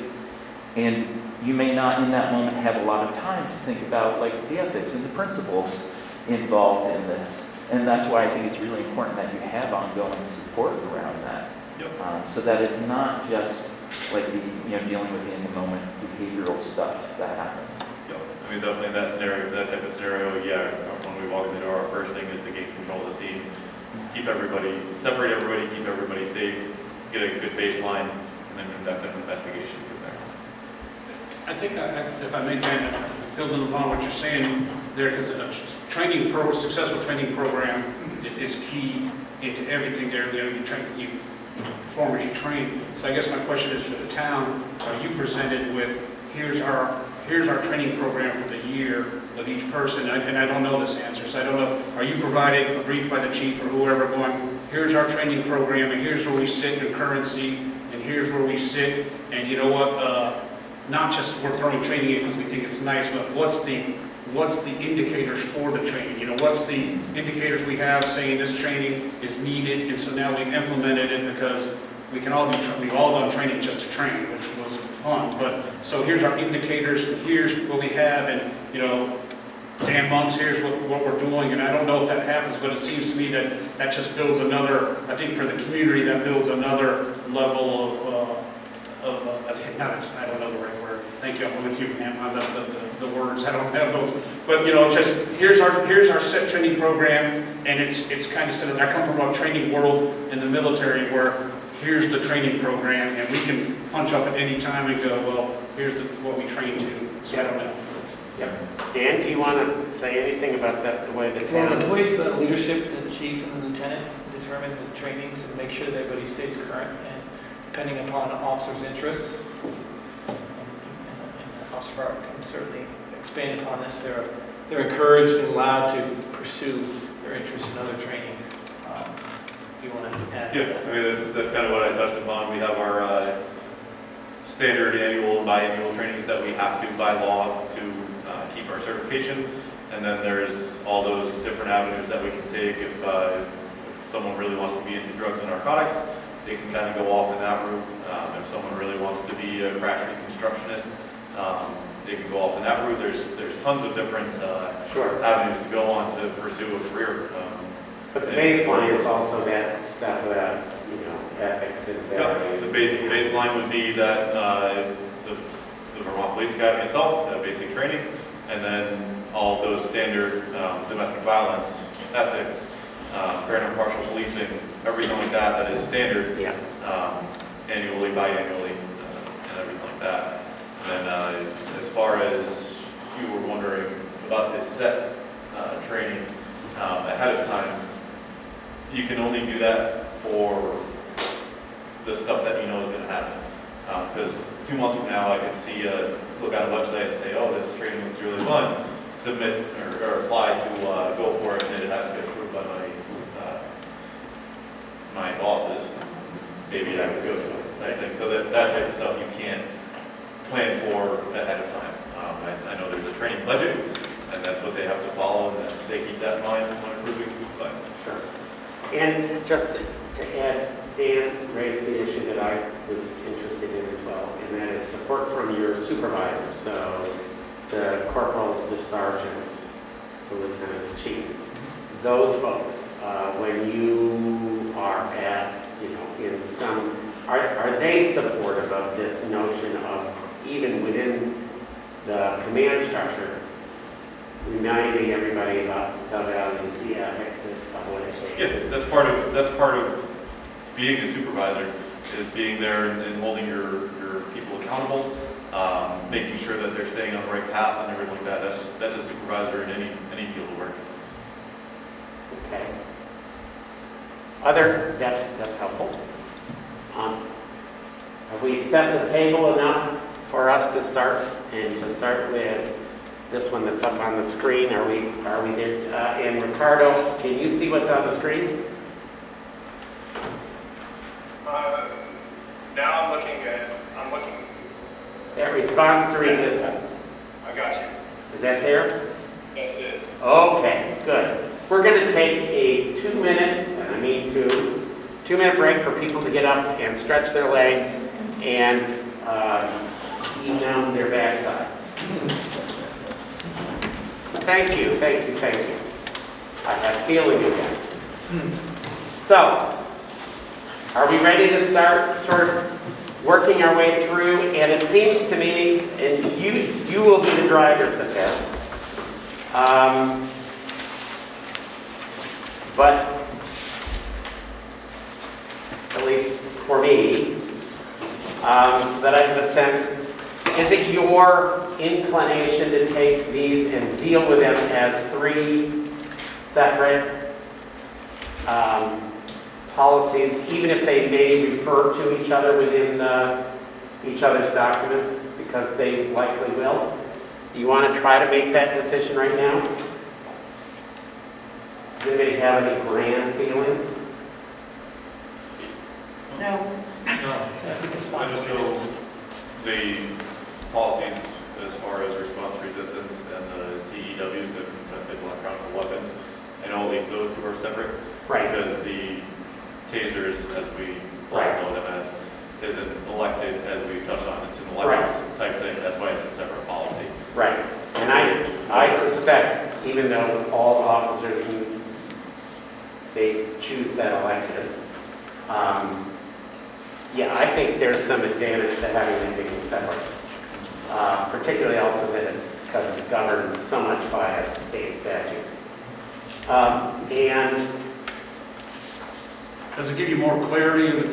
And you may not in that moment have a lot of time to think about like the ethics and the principles involved in this. And that's why I think it's really important that you have ongoing support around that. Yep. So that it's not just like dealing with the in the moment behavioral stuff that happens. Yep. I mean, definitely in that type of scenario, yeah, when we walk in the door, our first thing is to gain control of the scene, separate everybody, keep everybody safe, get a good baseline, and then conduct an investigation from there. I think, if I may, kind of building upon what you're saying there, because a successful training program is key into everything there. You perform as you train. So I guess my question is, for the town, are you presented with, here's our training program for the year of each person, and I don't know this answer, so I don't know, are you provided a brief by the chief or whoever going, here's our training program, and here's where we sit in currency, and here's where we sit, and you know what, not just we're throwing training in because we think it's nice, but what's the indicators for the training? What's the indicators we have saying this training is needed, and so now we've implemented it because we've all done training just to train, which was fun. But so here's our indicators, here's what we have, and Dan Monks, here's what we're doing. And I don't know if that happens, but it seems to me that just builds another, I think for the community, that builds another level I don't know the right word. Thank you, I'm with you, ma'am. I love the words, I don't have those. But just here's our set training program, and it's kind of set. I come from a training world in the military where here's the training program, and we can punch up at any time and go, well, here's what we train to. So I don't know. Yep. Dan, do you want to say anything about that, the way the Well, town? the police leadership, the chief and the lieutenant determine the trainings and make sure that everybody stays current, and depending upon the officer's interests. And Officer Farrar can certainly expand upon this. They're encouraged and allowed to pursue their interests in other trainings. If you want to add to Yeah, that. I mean, that's kind of what I touched upon. We have our standard annual and biannual trainings that we have to, by law, to keep our certification. And then there's all those different avenues that we can take. If someone really wants to be into drugs and narcotics, they can kind of go off in that route. If someone really wants to be a crash reconstructionist, they can go off in that route. There's tons of different Sure. avenues to go on to pursue a career. But the baseline is also that stuff about, ethics and Yeah, values. the baseline would be that the Vermont Police Academy itself, basic training, and then all those standard domestic violence ethics, fair and impartial policing, everything like that, that is standard Yeah. annually, biannually, and everything like that. And then as far as you were wondering about this set training ahead of time, you can only do that for the stuff that you know is going to happen. Because 2 months from now, I can see, look at a website and say, oh, this training looks really fun, submit or apply to go for it, and it has to get approved by my bosses. Maybe that was good, I think. So that type of stuff you can't plan for ahead of time. I know there's a training budget, and that's what they have to follow, and that they keep that in mind when approving, but Sure. And just to add, Dan raised the issue that I was interested in as well, and that is support from your supervisor. So the corporals, the sergeants, the lieutenants, chief, those folks, when you are at, in some, are they supportive of this notion of, even within the command structure, reminding everybody about the values, the ethics, of what it takes? yeah, that's part of being a supervisor, is being there and holding your people accountable, making sure that they're staying on the right path and everything like that. That's a supervisor in any field of work. Okay. That's helpful. Have we set the table enough for us to start? And to start with this one that's up on the screen, are we there? And Ricardo, can you see what's on the screen? Now I'm looking. That response to resistance. I got you. Is that there? Yes, it is. Okay, good. We're going to take a 2-minute, and I mean 2-minute break for people to get up and stretch their legs and eat down their backsides. Thank you. I have feeling again. So, are we ready to start sort of working our way through? And it seems to me, and you will be the drivers of this, but at least for me, so that I have a sense, is it your inclination to take these and deal with them as 3 separate policies, even if they may refer to each other within each other's documents, because they likely will? Do you want to try to make that decision right now? Does anybody have any grand feelings? No. I just know the policies as far as response resistance and the CEWs, the electronic weapons. I know at least those 2 are separate. Right. Because the tasers, as we all Right. know them as, isn't elected, as we touched on. It's an Right. elected type thing. That's why it's a separate policy. Right. And I suspect, even though all officers, they choose that election, yeah, I think there's some advantage to having them being separate. Particularly also that because it's governed so much by a state statute. And Does it give you more clarity that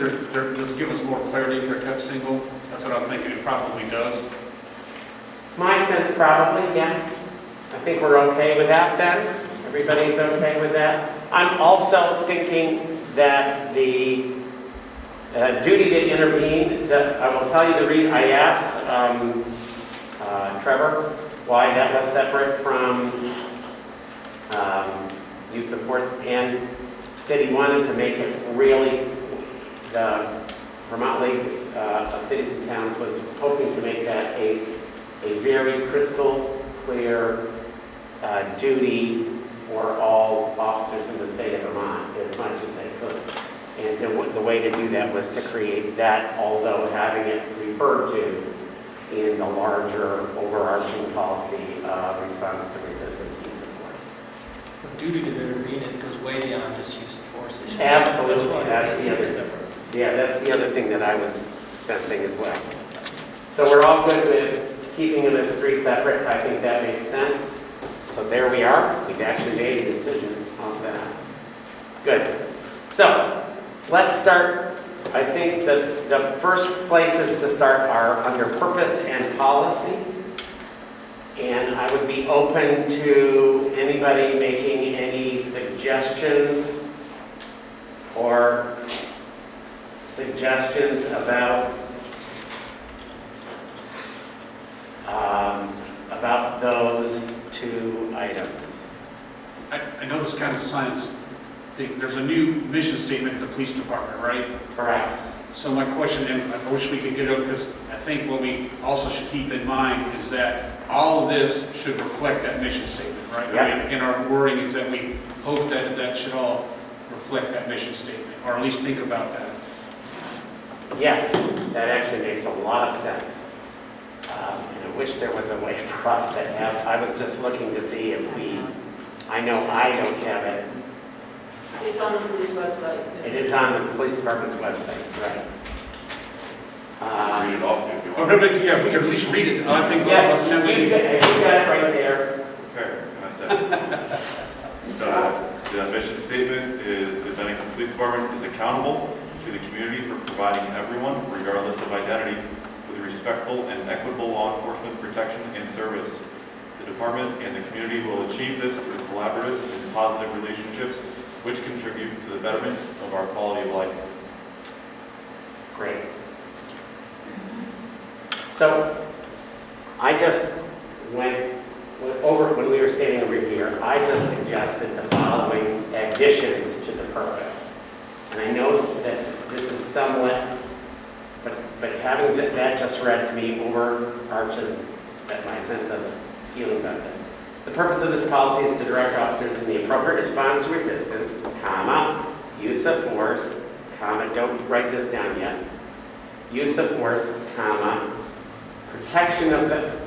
does it give us more clarity if they're kept single? That's what I was thinking, it probably does. my sense probably, yeah. I think we're okay with that then. Everybody's okay with that. I'm also thinking that the duty to intervene, I will tell you the reason. I asked Trevor why that was separate from use of force, and said he wanted to make it really, the Vermont League of Cities and Towns was hoping to make that a very crystal clear duty for all officers in the state of Vermont as much as they could. And the way to do that was to create that, although having it referred to in the larger overarching policy of response to resistance use of force. The duty to intervene, it goes way beyond just use of force issues. Absolutely, That's why that's it's the other separate. Yeah, that's the other thing that I was sensing as well. So we're all good with keeping them as 3 separate. I think that makes sense. So there we are. We've actually made a decision on that. Good. So, let's start. I think that the first places to start are under purpose and policy. And I would be open to anybody making any suggestions or suggestions about those two items. I know this kind of science thing, there's a new mission statement at the police department, right? Correct. So my question, and I wish we could get it, because I think what we also should keep in mind is that all of this should reflect that mission statement, right? Yeah. I mean, in our wording is that we hope that that should all reflect that mission statement, or at least think about that. Yes, that actually makes a lot of sense. And I wish there was a way for us to have, I was just looking to see if I know I don't have it. It's on the police website. It is on the police department's website, right? Read it off if you Or want. maybe, yeah, if we could at least read it, I think. Yes, let's not you be- got it right there. Okay, can I say? So, the mission statement is the Bennington Police Department is accountable to the community for providing everyone, regardless of identity, with respectful and equitable law enforcement protection and service. The department and the community will achieve this through collaborative and positive relationships which contribute to the betterment of our quality of life. Great. So, I just went over, when we were standing over here, I just suggested the following additions to the purpose. And I know that this is somewhat, but having that just read to me overarches my sense of feeling about this. The purpose of this policy is to direct officers in the appropriate response to resistance, comma, use of force, comma, don't write this down yet, use of force, comma, protection of the,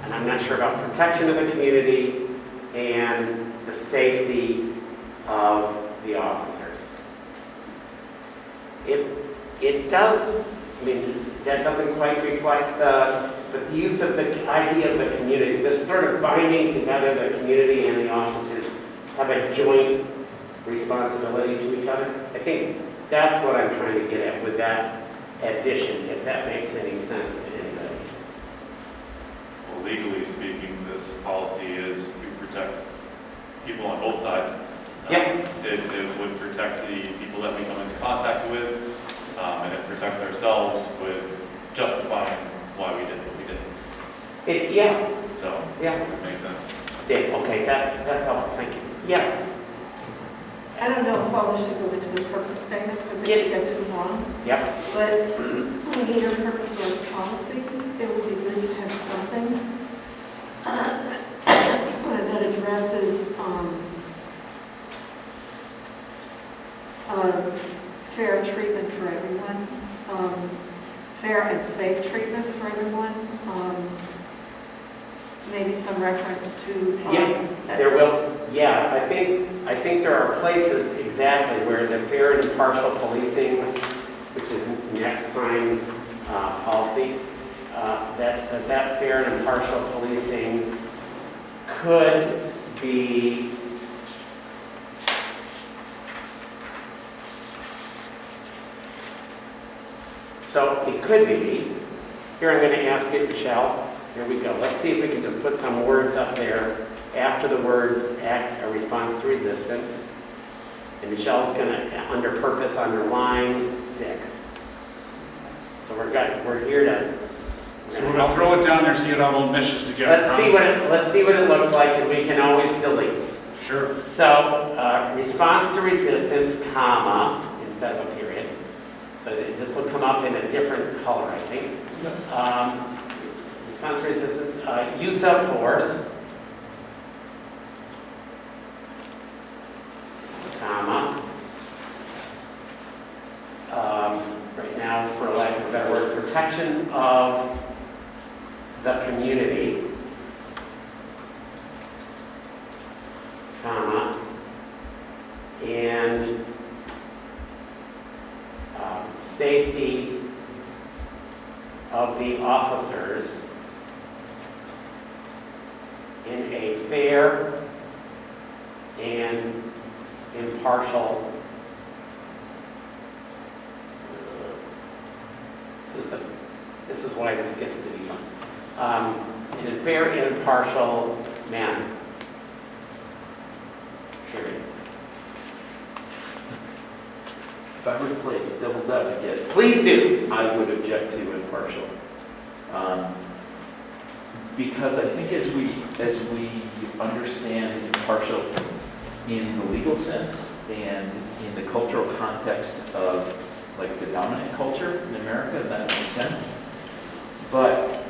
and I'm not sure about protection of the community and the safety of the officers. It does, I mean, that doesn't quite reflect but the use of the idea of the community, this sort of binding together the community and the officers have a joint responsibility to each other. I think that's what I'm trying to get at with that addition, if that makes any sense to anybody. Well, legally speaking, this policy is to protect people on both sides. Yep. It would protect the people that we come into contact with, and it protects ourselves with justifying why we did what we did. Yeah, So, yeah. that makes sense. Dave, okay, that's helpful, thank you. Yes, I don't know if all this should go into the purpose statement because it could get too long, yep, but when you get your purpose or policy, it would be good to have something that addresses fair treatment for everyone, fair and safe treatment for everyone, maybe some reference to. Yeah, there will, yeah, I think there are places exactly where the fair and impartial policing, which is next time's policy, that fair and impartial policing could be so it could be, here I'm going to ask you, Michelle, here we go. Let's see if we can just put some words up there after the words act a response to resistance. And Michelle's going to, under purpose, underline 6. So we're here to. So we're gonna throw it down there, see it all meshes together. Let's see what it looks like, and we can always delete. Sure. So, response to resistance, comma, instead of a period. So this will come up in a different color, I think. Response to resistance, use of force, comma. Right now, for lack of a better word, protection of the community, comma, and safety of the officers in a fair and impartial. This is why this gets to be fun. In a fair and impartial manner. Period. If I were to play devil's advocate, Please do. I would object to impartial. Because I think as we understand impartial in the legal sense and in the cultural context of like the dominant culture in America, that makes sense. But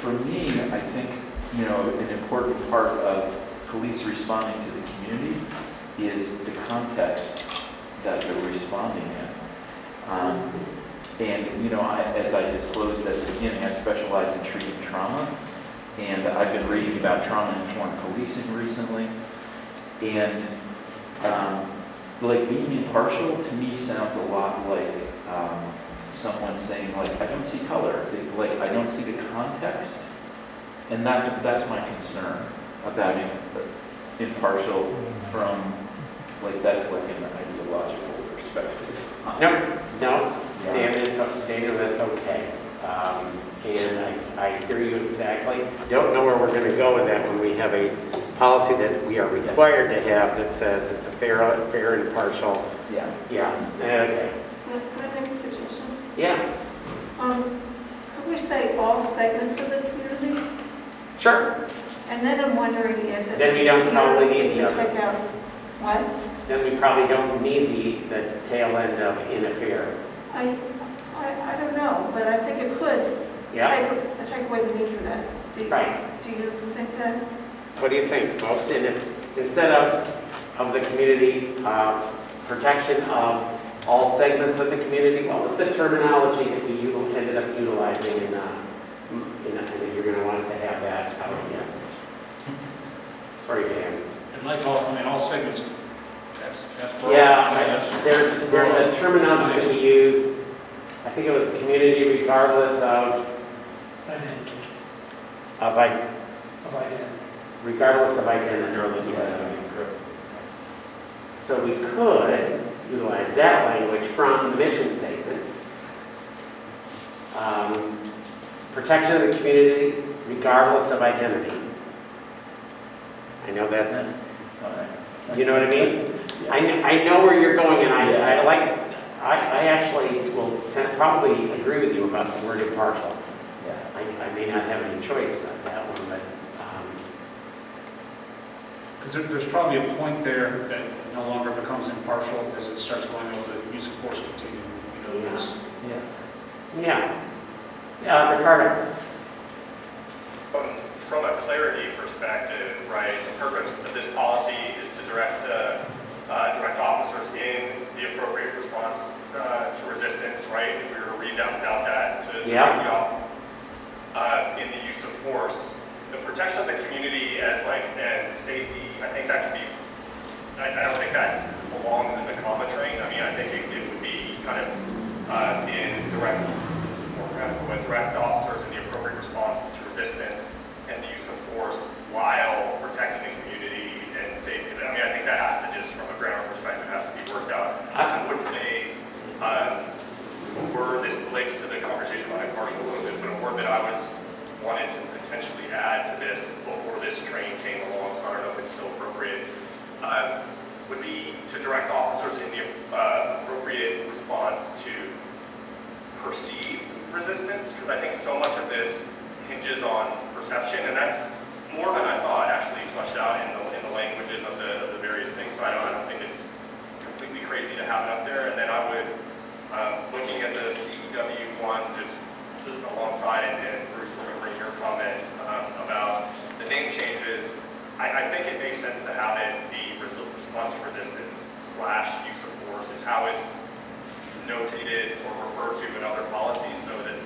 for me, I think, you know, an important part of police responding to the community is the context that they're responding in. And, you know, as I disclosed at the beginning, I specialize in treating trauma, and I've been reading about trauma-informed policing recently. And, like, being impartial to me sounds a lot like someone saying, like, I don't see color, like, I don't see the context. And that's my concern about impartial from, like, that's like an ideological perspective. No, Yeah. Daniel, that's okay. And I hear you exactly. Don't know where we're going to go with that when we have a policy that we are required to have that says it's a fair and impartial. Yeah. Yeah, okay. Can I make a suggestion? Yeah, Could we say all segments of the community? sure. And then I'm wondering if it Then we was don't here, probably need we the could other. take out, what? Then we probably don't need the tail end of in a fair. I don't know, but I think it could Yeah, take away the need for that. right. Do you think that? What do you think, folks? And instead of the community, protection of all segments of the community, what was the terminology that we ended up utilizing in, I think you're going to want to have that out again. Sorry, Dan. And like all segments, that's broad. Yeah, That's- there's a terminology that we used. I think it was community regardless of regardless of identity. So we could utilize that language from the mission statement. Protection of the community regardless of identity. I know that's, All right. you know what I mean? I know where you're going, and I actually will probably agree with you about the word impartial. Yeah. I may not have any choice about that one, but, Because there's probably a point there that no longer becomes impartial as it starts going over the use of force continuum. You know, Yeah. it's, Yeah. yeah. Ricardo? From a clarity perspective, right, the purpose of this policy is to direct officers in the appropriate response to resistance, right? If we were to read that without that, to Yeah. in the use of force. The protection of the community and safety, I think that could be, I don't think that belongs in the comma train. I mean, I think it would be kind of in direct, this is more graphical, but direct officers in the appropriate response to resistance and the use of force while protecting the community and safety. I mean, I think that has to just, from a grammar perspective, has to be worked out. I would say, this relates to the conversation about impartial a little bit, but a word that I wanted to potentially add to this before this train came along, so I don't know if it's still appropriate, would be to direct officers in the appropriate response to perceived resistance, because I think so much of this hinges on perception, and that's more than I thought actually fleshed out in the languages of the various things. So I don't think it's completely crazy to have it up there. And then I would, looking at the CEW one, just alongside, and Bruce, remembering your comment about the name changes, I think it makes sense to have it be response to resistance / use of force is how it's notated or referred to in other policies, so that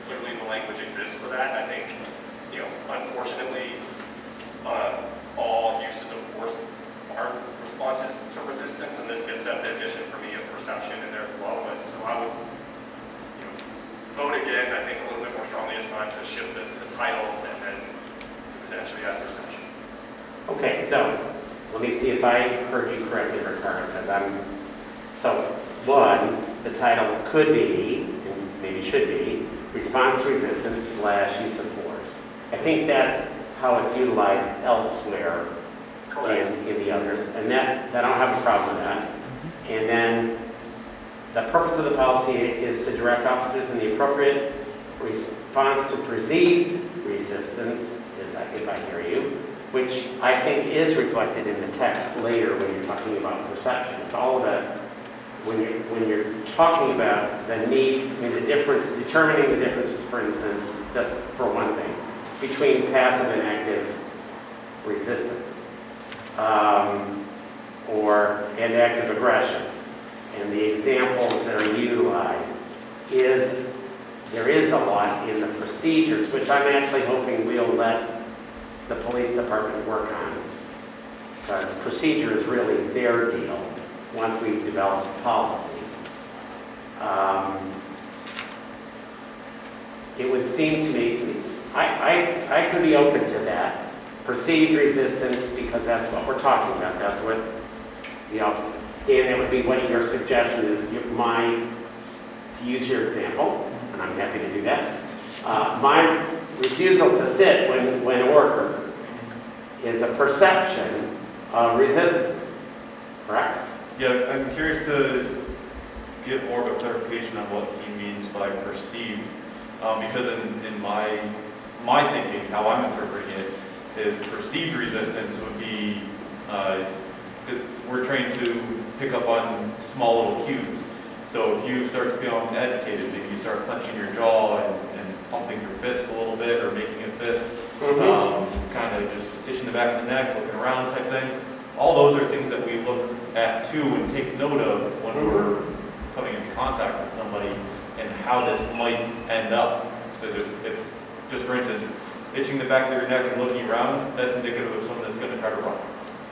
clearly the language exists for that. And I think, you know, unfortunately, all uses of force aren't responses to resistance, and this gets at the addition for me of perception in there as well. But so I would, you know, vote again. I think a little bit more strongly this time to shift the title and then to potentially add perception. Okay, so let me see if I heard you correctly, Ricardo, because so one, the title could be, and maybe should be, response to resistance / use of force. I think that's how it's utilized elsewhere in the others, and that I don't have a problem with that. And then the purpose of the policy is to direct officers in the appropriate response to perceived resistance, if I hear you, which I think is reflected in the text later when you're talking about perception. It's all about when you're talking about the need, I mean, the difference, determining the differences, for instance, just for one thing, between passive and active resistance, and active aggression. And the examples that are utilized there is a lot in the procedures, which I'm actually hoping we'll let the police department work on. Because procedure is really their deal once we've developed a policy. It would seem to me, I could be open to that. Perceived resistance, because that's what we're talking about. That's what, Dan, that would be what your suggestion is. To use your example, and I'm happy to do that. My refusal to sit when ordered is a perception of resistance, correct? Yeah, I'm curious to get more of a clarification on what he means by perceived, because in my thinking, how I'm interpreting it, is perceived resistance would be, we're trained to pick up on small little cues. So if you start to become agitated, maybe you start clenching your jaw and pumping your fists a little bit, or making a fist, kind of just itching the back of the neck, looking around type thing. All those are things that we look at too and take note of when we're coming into contact with somebody, and how this might end up. Because if just for instance, itching the back of your neck and looking around, that's indicative of someone that's going to try to run.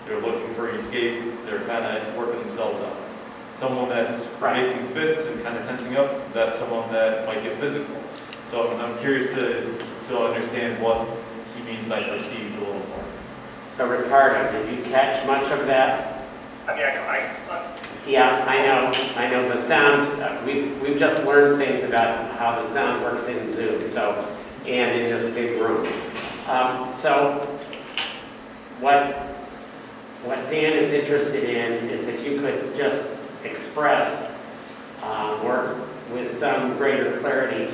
They're looking for escape, they're kind of working themselves up. Someone that's making fists and kind of tensing up, that's someone that might get physical. So I'm curious to understand what he means by perceived a little more. So Ricardo, did you catch much of that? I mean, Yeah, I know the sound, we've just learned things about how the sound works in Zoom, and in this big room. So what Dan is interested in is if you could just express, or with some greater clarity,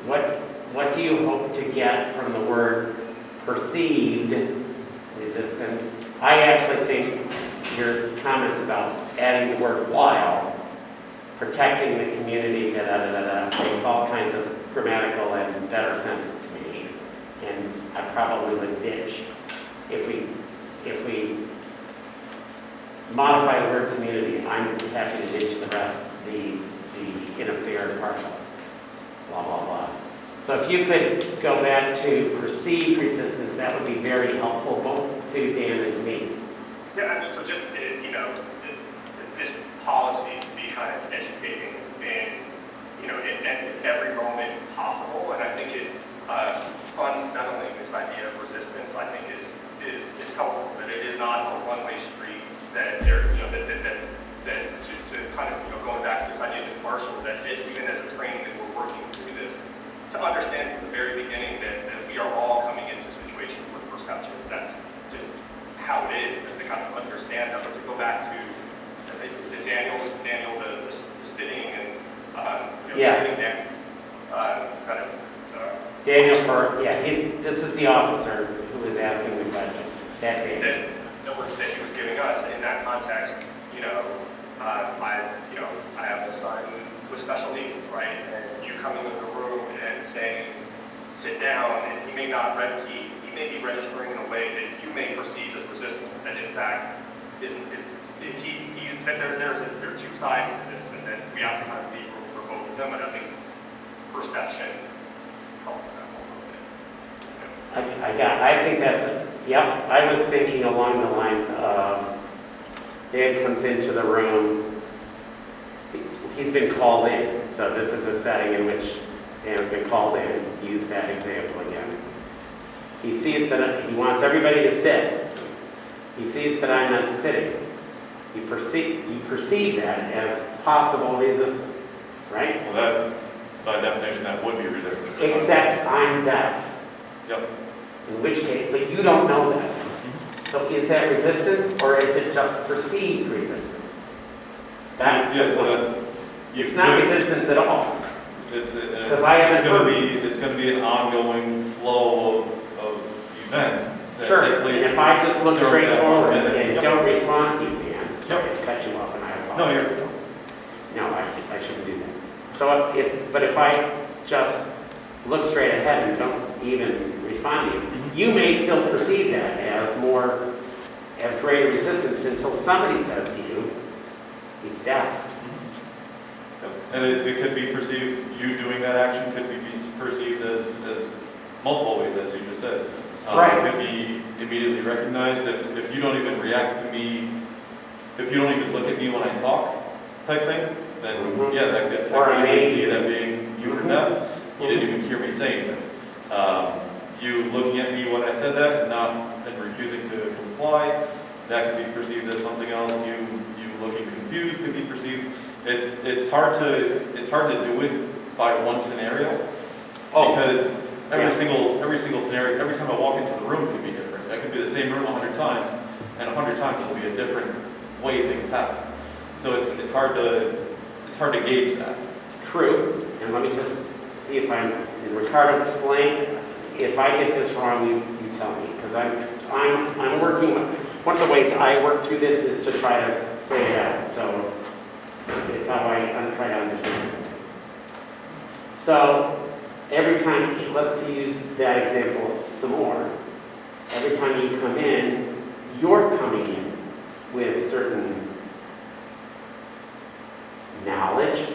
what do you hope to get from the word perceived resistance? I actually think your comments about adding the word while, protecting the community, makes all kinds of grammatical and better sense to me. And I probably would ditch, if we modify the word community, I'm happy to ditch the rest, the interfere partial, blah, blah, blah. So if you could go back to perceived resistance, that would be very helpful both to Dan and to me. yeah, I mean, so just, this policy to be kind of educating in every moment possible, and I think unsettling this idea of resistance, I think is helpful. That it is not a one-way street. That there, to kind of going back to this idea of Marshall, that even as a training that we're working through this, to understand from the very beginning that we are all coming into situations with perceptions. That's just how it is, and to kind of understand that. But to go back to, is it Daniel, the sitting and sitting down, kind of. Daniel, this is the officer who is asking the question. That Daniel. That he was giving us in that context. I have a son with special needs, right? And you coming into the room and saying, sit down, and he may may be registering in a way that you may perceive as resistance, that in fact there are two sides to this, and then we have to kind of be room for both of them, and I think perception helps that a little bit. I think that's, yep, I was thinking along the lines of Dan comes into the room, he's been called in, so this is a setting in which Dan's been called in, use that example again. He sees that he wants everybody to sit, He sees that I'm not sitting. You perceive that as possible resistance, right? Well, that, by definition, that would be resistance. Except I'm deaf, Yep. in which case, but you don't know that. So is that resistance, or is it just perceived resistance? That's Yeah, the so point. that. It's not resistance at all. Because I haven't heard- It's gonna be an ongoing flow of events that Sure, take and place. if I just look during straight that forward moment. and Yep. don't respond to you, man, sorry Yep. to cut you off and I No, apologize. you're, No, I shouldn't do that. So if I just look straight ahead and don't even respond to you, you may still perceive that as greater resistance until somebody says to you, he's deaf. and it could be perceived, you doing that action could be perceived as multiple ways, as you just said. Right. It could be immediately recognized if you don't even react to me, if you don't even look at me when I talk, type thing, then Mhm. yeah, that could Or I may- see that being you were Mhm. deaf, you didn't even hear me say anything. You looking at me when I said that and refusing to comply, that could be perceived as something else. You looking confused could be perceived. It's hard to do it by one scenario because every single scenario, every time I walk into the room could be different. That could be the same room 100 times, and 100 times will be a different way things happen. So it's hard to gauge that. True, and let me just see if and Ricardo explain, if I get this wrong, you tell me, because I'm working, one of the ways I work through this is to try to say that, so it's how I'm trying to understand it. So, every time, let's use that example some more, every time you come in, you're coming in with certain knowledge,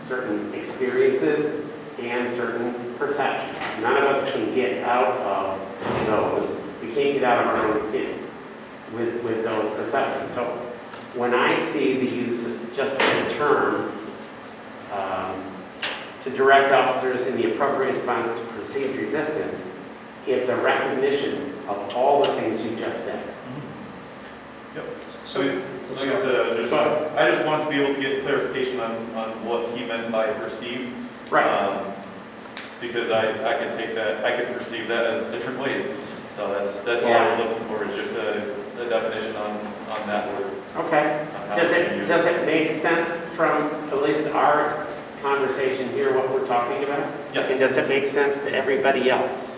certain experiences, and certain perceptions. None of us can get out of those. We can't get out of our own skin with those perceptions. So when I see the use of just the term to direct officers in the appropriate response to perceived resistance, it's a recognition of all the things you just said. Yep. So, Like I said, I just wanted to be able to get clarification on what he meant by perceived. Right. Because I can take that, I can perceive that as different ways. So that's all I was looking for, is just a definition on that word. Okay. on how to use Does it make sense from at least our conversation here, what we're talking about? Yes. And does it make sense to everybody else?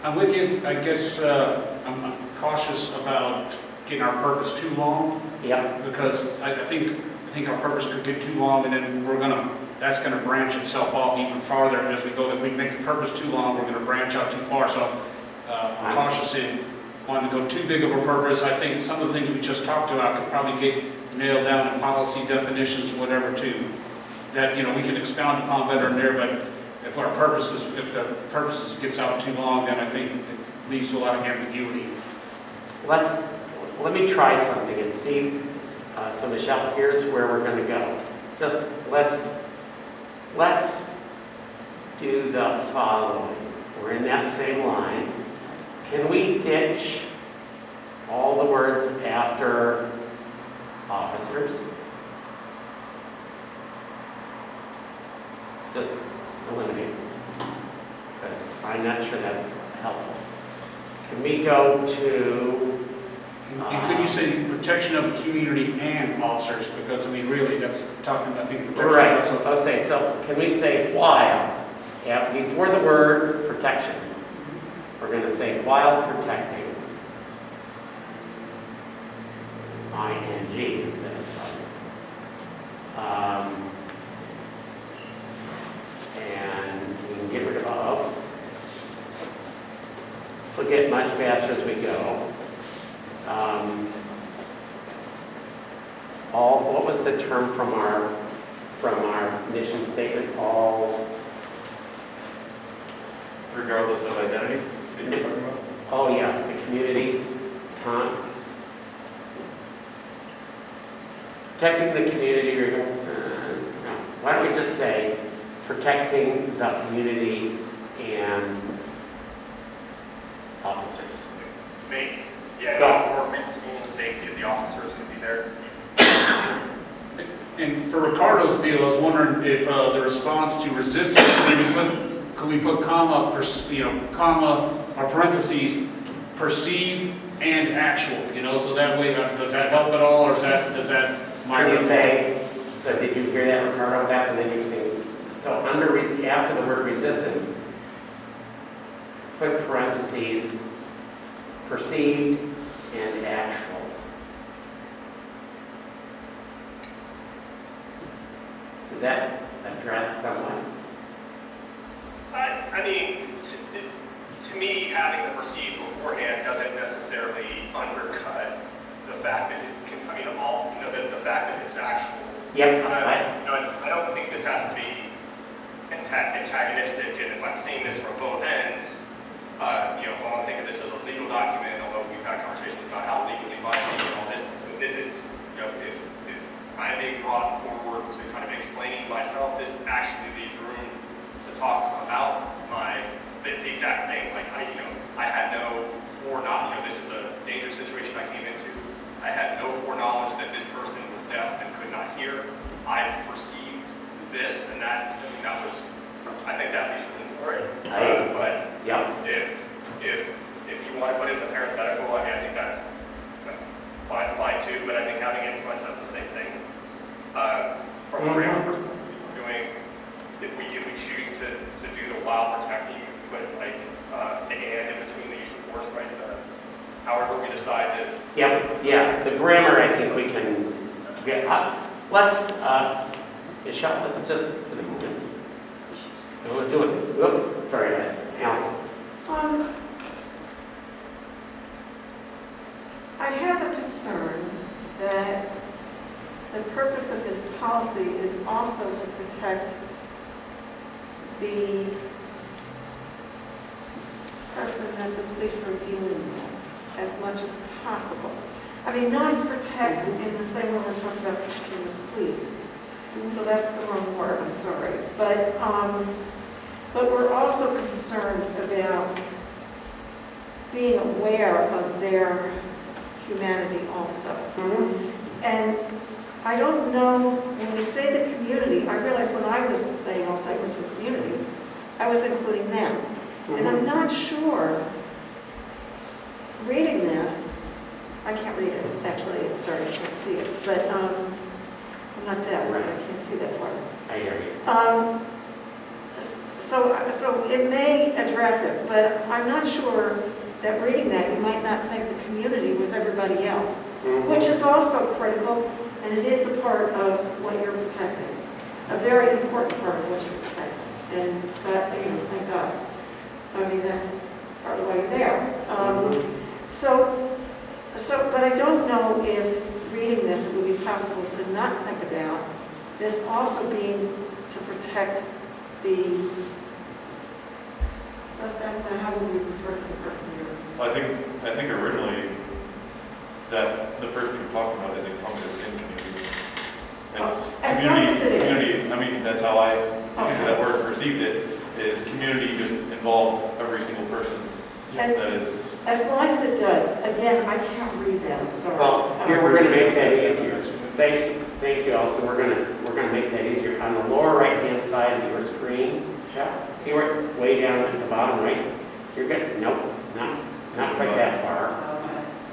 I'm with you. I guess I'm cautious about getting our purpose too long, Yep. because I think our purpose could get too long, and then that's gonna branch itself off even farther as we go. If we make the purpose too long, we're gonna branch out too far. So I'm cautious in wanting to go too big of a purpose. I think some of the things we just talked about could probably get nailed down in policy definitions, whatever, too, that, we can expound upon better in there. But if the purposes gets out too long, then I think it leads to a lot of ambiguity. Let me try something and see. So Michelle, here's where we're going to go. Just let's do the following. We're in that same line. Can we ditch all the words after officers? Just eliminate them. Because I'm not sure that's helpful. Can we go to And could you say protection of the community and officers? Because, really, that's talking, I think, protection right, is also. okay, so can we say while, before the word protection, we're going to say while protecting, ing instead of and we can get rid of. This will get much faster as we go. What was the term from our mission statement? All. Regardless of identity that you're talking about? Oh yeah, the community. Protecting the community. No. Why don't we just say protecting the community and officers? Me? Yeah, Go. or and safety of the officers can be there. And for Ricardo's deal, I was wondering if the response to resistance, could we put comma, comma or parentheses, perceived and actual, so that way, does that help at all, or does that? Can you say, so did you hear that, Ricardo? That's an interesting, so after the word resistance, put parentheses, perceived and actual. Does that address someone? I mean, to me, having the perceived beforehand doesn't necessarily undercut the fact that it can, the fact that it's actual. Yep. I don't think this has to be antagonistic, and if I'm seeing this from both ends, if I want to think of this as a legal document, although we've had conversations about how legally binding and all that, this is, if I'm being brought forward to kind of explaining myself, this actually leaves room to talk about the exact thing. Like I had no foreknowledge, this is a dangerous situation I came into. I had no foreknowledge that this person was deaf and could not hear. I perceived this and that. I think that leaves room for it. But yeah. if you want to put it in the parenthetical, I think that's fine too. But I think having it in front does the same thing. From a grammar perspective, if we choose to do the while protecting, put like the and in between the use of force, right? However we decide to. Yeah. The grammar, I think we can get. Let's just for the moment. We'll do it. Oops, sorry, Allison. I have a concern that the purpose of this policy is also to protect the person that the police are dealing with as much as possible. I mean, not protect in the same way we're talking about protecting the police. So that's the wrong word, I'm sorry. But we're also concerned about being aware of their humanity also. And I don't know, when we say the community, I realized when I was saying all segments of the community, I was including them. And I'm not sure, reading this, I can't read it, actually, I'm sorry, I can't see it, but I'm not deaf, right? I can't see that far. I hear you. So it may address it, but I'm not sure that reading that, you might not think the community was everybody else, which is also critical, and it is a part of what you're protecting, a very important part of what you're protecting. And thank God. I mean, that's part of why you're there. But I don't know if reading this, it would be possible to not think about this also being to protect the suspect. How would we refer to the person here? I think originally that the person you're talking about is encompassed in community. It's as long as it is. community. I mean, that's how I that word perceived it. Is community just involved every single person that is. As long as it does. Again, I can't read that. I'm sorry. Well, here we're going to make that easier. Thank you, Allison. We're going to make that easier. On the lower right-hand side of your screen, see where way down at the bottom right. You're good. Nope, not quite that far.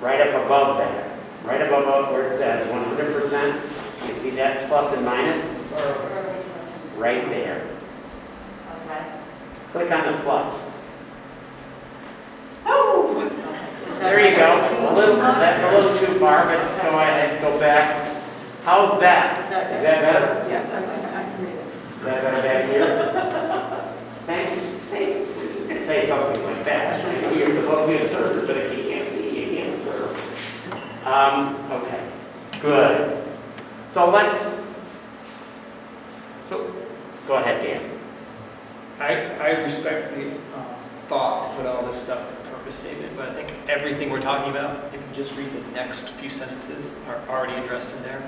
Right up above that. Right above where it says 100%. You see that plus and minus? Right there. Okay. Click on the plus. Oh! There you go. That's a little too far, but go ahead, go back. How's that? Is that Is that better? Yes, I can read it. Is that better back here? Thank you. You can say something like that. I know you're supposed to be observed, but if you can't see, you can't observe. Okay, good. So go ahead, Dan. I respect the thought to put all this stuff in the purpose statement, but I think everything we're talking about, if you just read the next few sentences, are already addressed in there.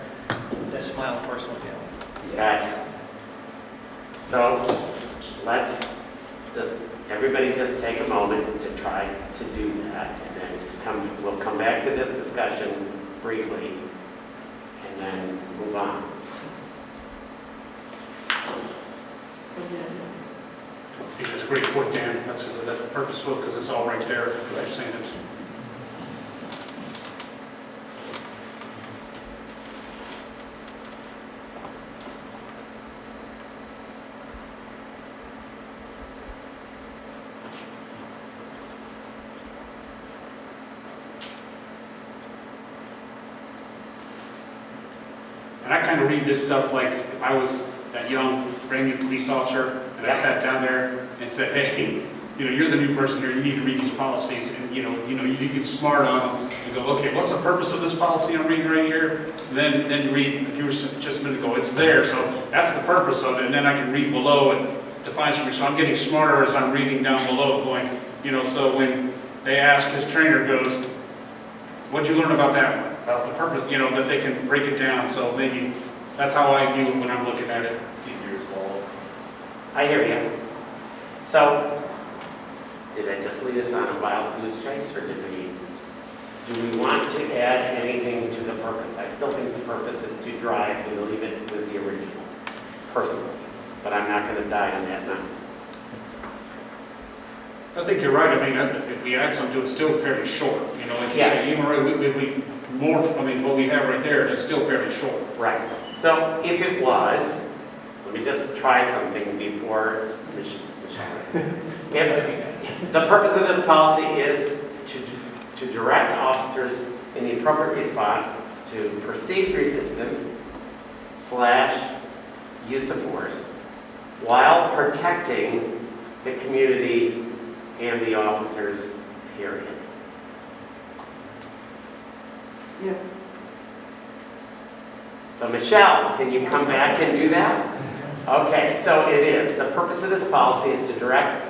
That's my own personal feeling. Gotcha. So let's everybody just take a moment to try to do that, and then we'll come back to this discussion briefly and then move on. I think that's a great point, Dan. That's purposeful because it's all right there, what you're saying is. And I kind of read this stuff like if I was that young, brand new police officer and I Yeah. sat down there and said, hey, you're the new person here, you need to read these policies and, you need to get smart on them and go, okay, what's the purpose of this policy I'm reading right here? And then read, you were just a minute ago, it's there, so that's the purpose of it. And then I can read below and define something. So I'm getting smarter as I'm reading down below going, so when they ask, his trainer goes, what'd you learn about that one? About the purpose, that they can break it down. So maybe that's how I view it when I'm looking at it. Easier to swallow. I hear you. So, did I just lead us on a wild goose chase, or do we want to add anything to the purpose? I still think the purpose is to drive and leave it with the original, personally. But I'm not going to die on that now. I think you're right. I mean, if we add something to it, it's still fairly short. Like you Yes. say, even if we morph, what we have right there, it's still fairly short. Right. So if it was, let me just try something before Michelle. The purpose of this policy is to direct officers in the appropriate response to perceived resistance / use of force while protecting the community and the officers, period. Yeah. So Michelle, can you come back and do that? Okay, so it is. The purpose of this policy is to direct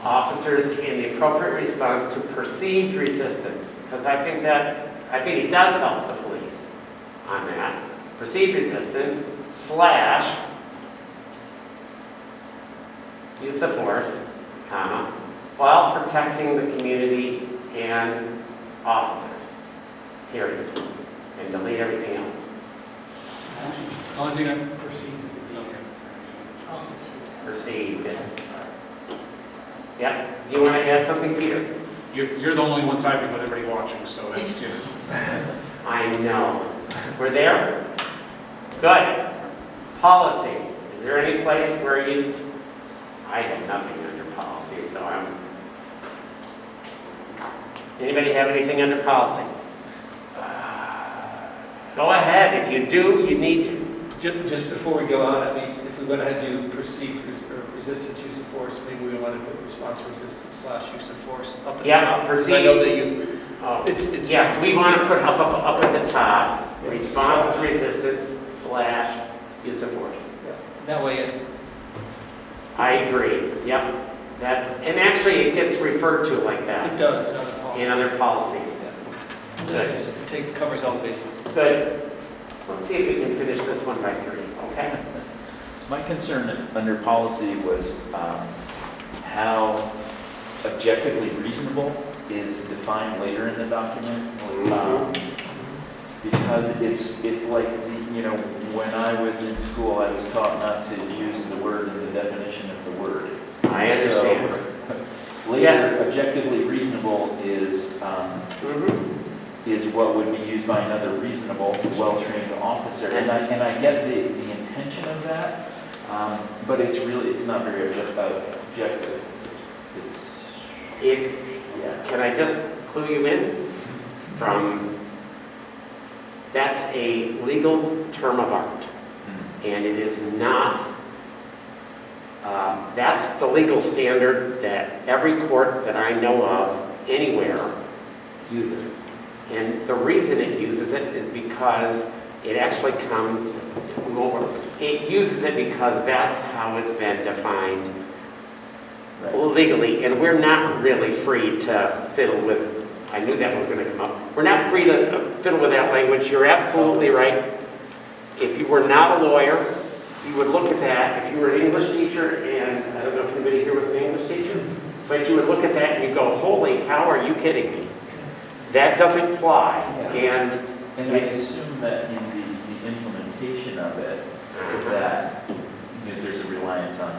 officers in the appropriate response to perceived resistance, because I think it does help the police on that. Perceived resistance / use of force, comma, while protecting the community and officers, period. And delete everything else. Only thing I Perceived. Yep. Do you want to add something, Peter? You're the only one typing with everybody watching, so that's good. I know. We're there? Good. Policy. Is there any place where I have nothing under policy, so Anybody have anything under policy? Go ahead. If you do, you need to. Just before we go on, if we're going to do perceived resistance, use of force, maybe we want to put response resistance / use of force up at the Yeah, top. 'Cause perceived. I know that you, Oh, it's. yes, we want to put up at the top, response to resistance / use of force. That way, I agree. Yep. And actually, it gets referred to like it that does in other policies. in other policies. That just covers all the bases. Good. Let's see if we can finish this one by 3, okay? My concern under policy was how objectively reasonable is defined later in the document. Because it's like, when I was in school, I was taught not to use the word in the definition of the word. I understand. So, later, objectively reasonable is is what would be used by another reasonable, well-trained officer. And I get the intention of that, but it's not very objective. Can I just clue you in? That's a legal term of art, and it is not, that's the legal standard that every court that I know of anywhere uses. And the reason it uses it is because it actually it uses it because that's how it's been defined legally, and we're not really free to fiddle with, I knew that was going to come up, we're not free to fiddle with that language. You're absolutely right. If you were not a lawyer, you would look at that. If you were an English teacher, and I don't know if anybody here was an English teacher, but you would look at that and you go, holy cow, are you kidding me? That doesn't fly, Yeah. and And I assume that in the implementation of it, that there's a reliance on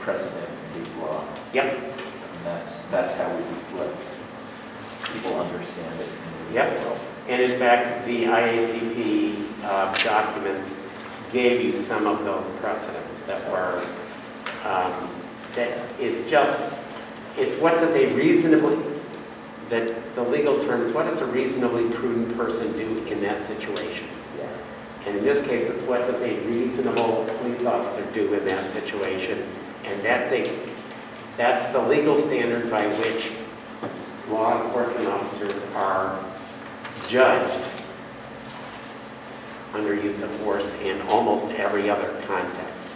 precedent and case law. Yep. And that's how we let people understand it. in the Yep. real world. And in fact, the IACP documents gave you some of those precedents that were, that it's what does a reasonably, the legal term is what does a reasonably prudent person do in that situation? Yeah. And in this case, it's what does a reasonable police officer do in that situation? And that's the legal standard by which law enforcement officers are judged under use of force in almost every other context.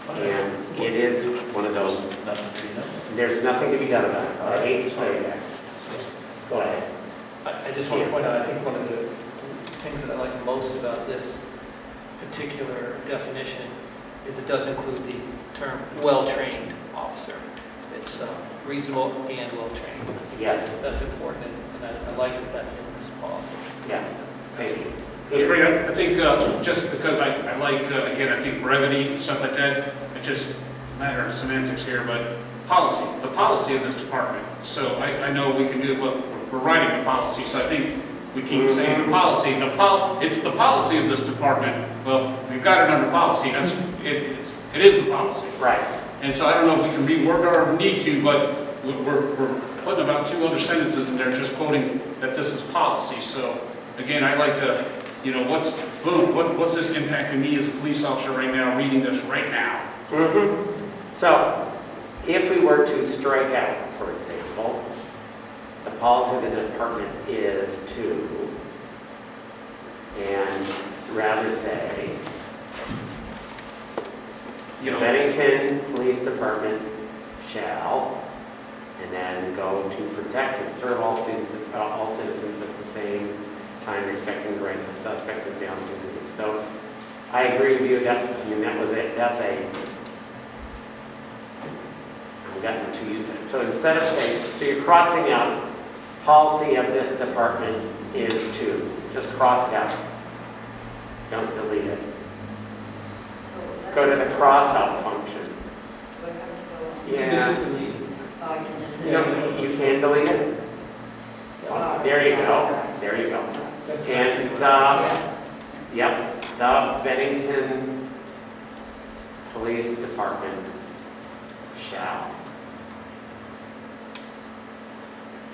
And it is one of those, Nothing to be done. there's nothing to be done about it. I hate to say that. Go ahead. I just want to point out, I think one of the things that I like most about this particular definition is it does include the term well-trained officer. It's reasonable and well-trained. Yes. That's important, and I like that that's in this policy. Yes, thank you. That's great. I think just because I like, again, I think brevity and stuff like that, it just matter of semantics here, but policy, the policy of this department. So I know we can do, well, we're writing the policy, so I think we keep saying the policy. It's the policy of this department. Well, we've got it under policy. It is the policy. Right. And so I don't know if we can reword our need to, but we're putting about 2 other sentences in there just quoting that this is policy. So again, I like to, what's this impacting me as a police officer right now, reading this right now? So, if we were to strike out, for example, the policy of the department is to, and rather say, Bennington Police Department shall, and then go to protect and serve all citizens at the same time, respecting the rights of suspects and Down syndrome. So, I agree with you. That was it. I've gotten to use it. So instead of saying, so you're crossing out, policy of this department is to, just cross it out. Don't delete it. So is that? Go to the cross out function. Do I have to go? Yeah. Oh, I can just. You can delete it. There you go. There you go. And yep, the Bennington Police Department shall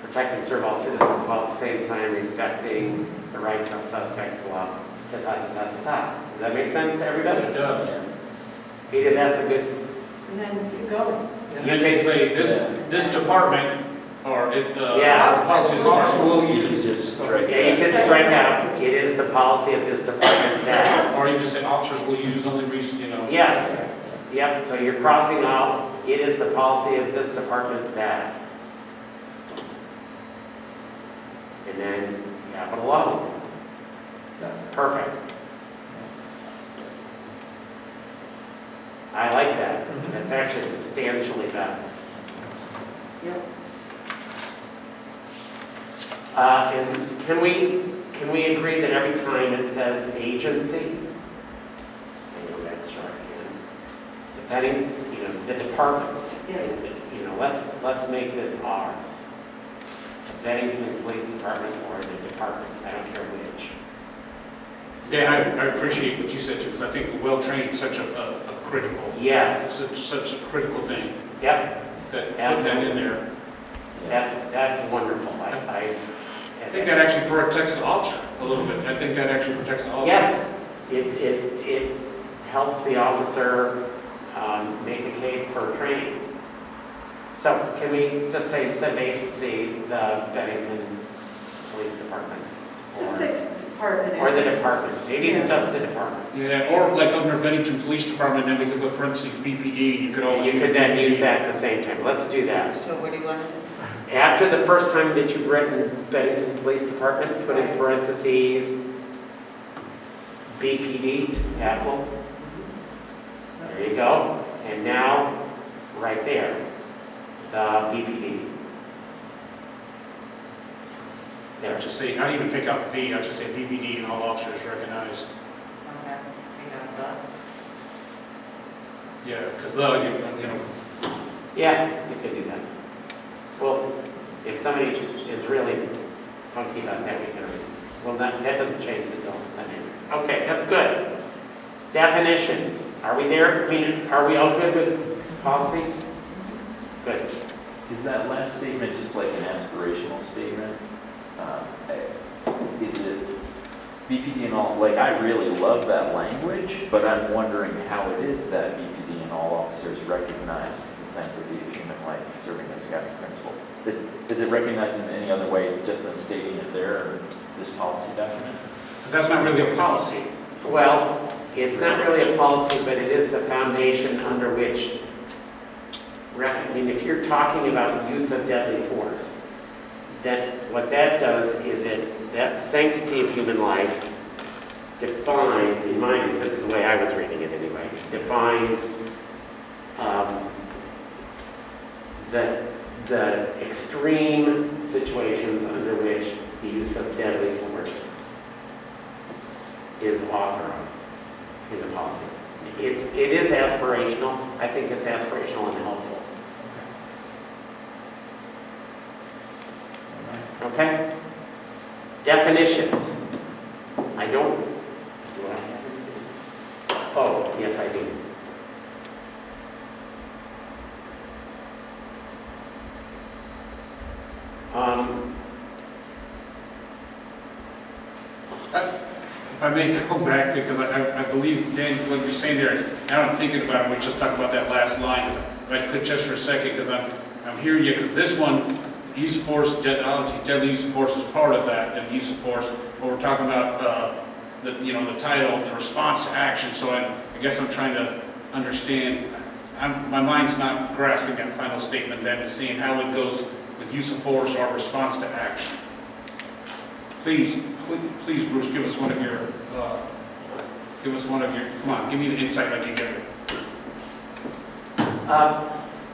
protect and serve all citizens while at the same time respecting the rights of suspects, blah, ta ta ta ta ta ta. Does that make sense to everybody? It does. Peter, that's a good, And then keep going. And then they say this department, or it, Yeah. policy is Will you just strike yeah, you can strike out, it is the policy of this department that, or you just say officers will use only recent, yes, yep, so you're crossing out, it is the policy of this department that. And then capital O. Perfect. I like that. That's actually substantially better. Yep. And can we agree that every time it says agency, I know that's short again, depending, the department. Yes. Let's make this ours. The Bennington Police Department or the department, I don't care which. Yeah, I appreciate what you said too, because I think well-trained is such a critical, Yes, such a critical thing, yep, that put that in there. that's wonderful. I think that actually protects the officer a little bit. I think that actually protects the officer. Yes, it helps the officer make a case for training. So can we just say instead of agency, the Bennington Police Department? Just say department. Or the department, maybe just the department. Yeah, or like under Bennington Police Department, then we could put parentheses BPD, you could always use You could then BPD. use that at the same time. Let's do that. So what do you want to do? After the first time that you've written Bennington Police Department, put in parentheses BPD, capital. There you go. And now, right there, the BPD. I'd just say, not even take out the B, I'd just say BPD and all officers recognize. Okay, take out that. Yeah, because though, you know, Yeah, you could do that. Well, if somebody is really funky about that, we can, well, that doesn't change the zone dynamics. Okay, that's good. Definitions, are we there? I mean, are we all good with policy? Good. Is that last statement just like an aspirational statement? Is it BPD and all, like, I really love that language, but I'm wondering how it is that BPD and all officers recognize the sanctity of human life serving as a guiding principle. Is it recognized in any other way just than stating it there in this policy document? because that's not really a policy. Well, it's not really a policy, but it is the foundation under which, I mean, if you're talking about use of deadly force, then what that does is that sanctity of human life defines, in my view, this is the way I was reading it anyway, defines the extreme situations under which the use of deadly force is authorized in the policy. It is aspirational. I think it's aspirational and helpful. Okay? Definitions. I don't, do I have anything? Oh, yes, I do. If I may go back to, because I believe, Dan, what you're saying there, now I'm thinking about it, we just talked about that last line, but I could just for a second, because I'm hearing you, because this one, use of force, deadly use of force is part of that, and use of force, but we're talking about the title, the response to action, so I guess I'm trying to understand, my mind's not grasping that final statement then, and seeing how it goes with use of force or response to action. Please, Bruce, give us one of your, come on, give me the insight like you get it.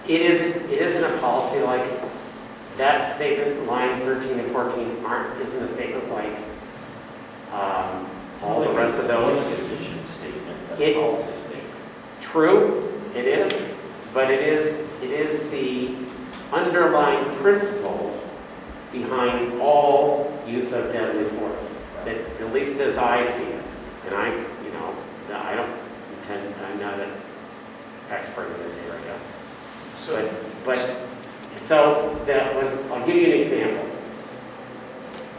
It isn't a policy like that statement, line 13 and 14 isn't a statement like all the rest of those. It's a vision statement, It- a policy statement. True, it is, but it is the underlying principle behind all use of deadly force, that, at least as I see it. And I don't intend, I'm not an expert in this area. I'll give you an example.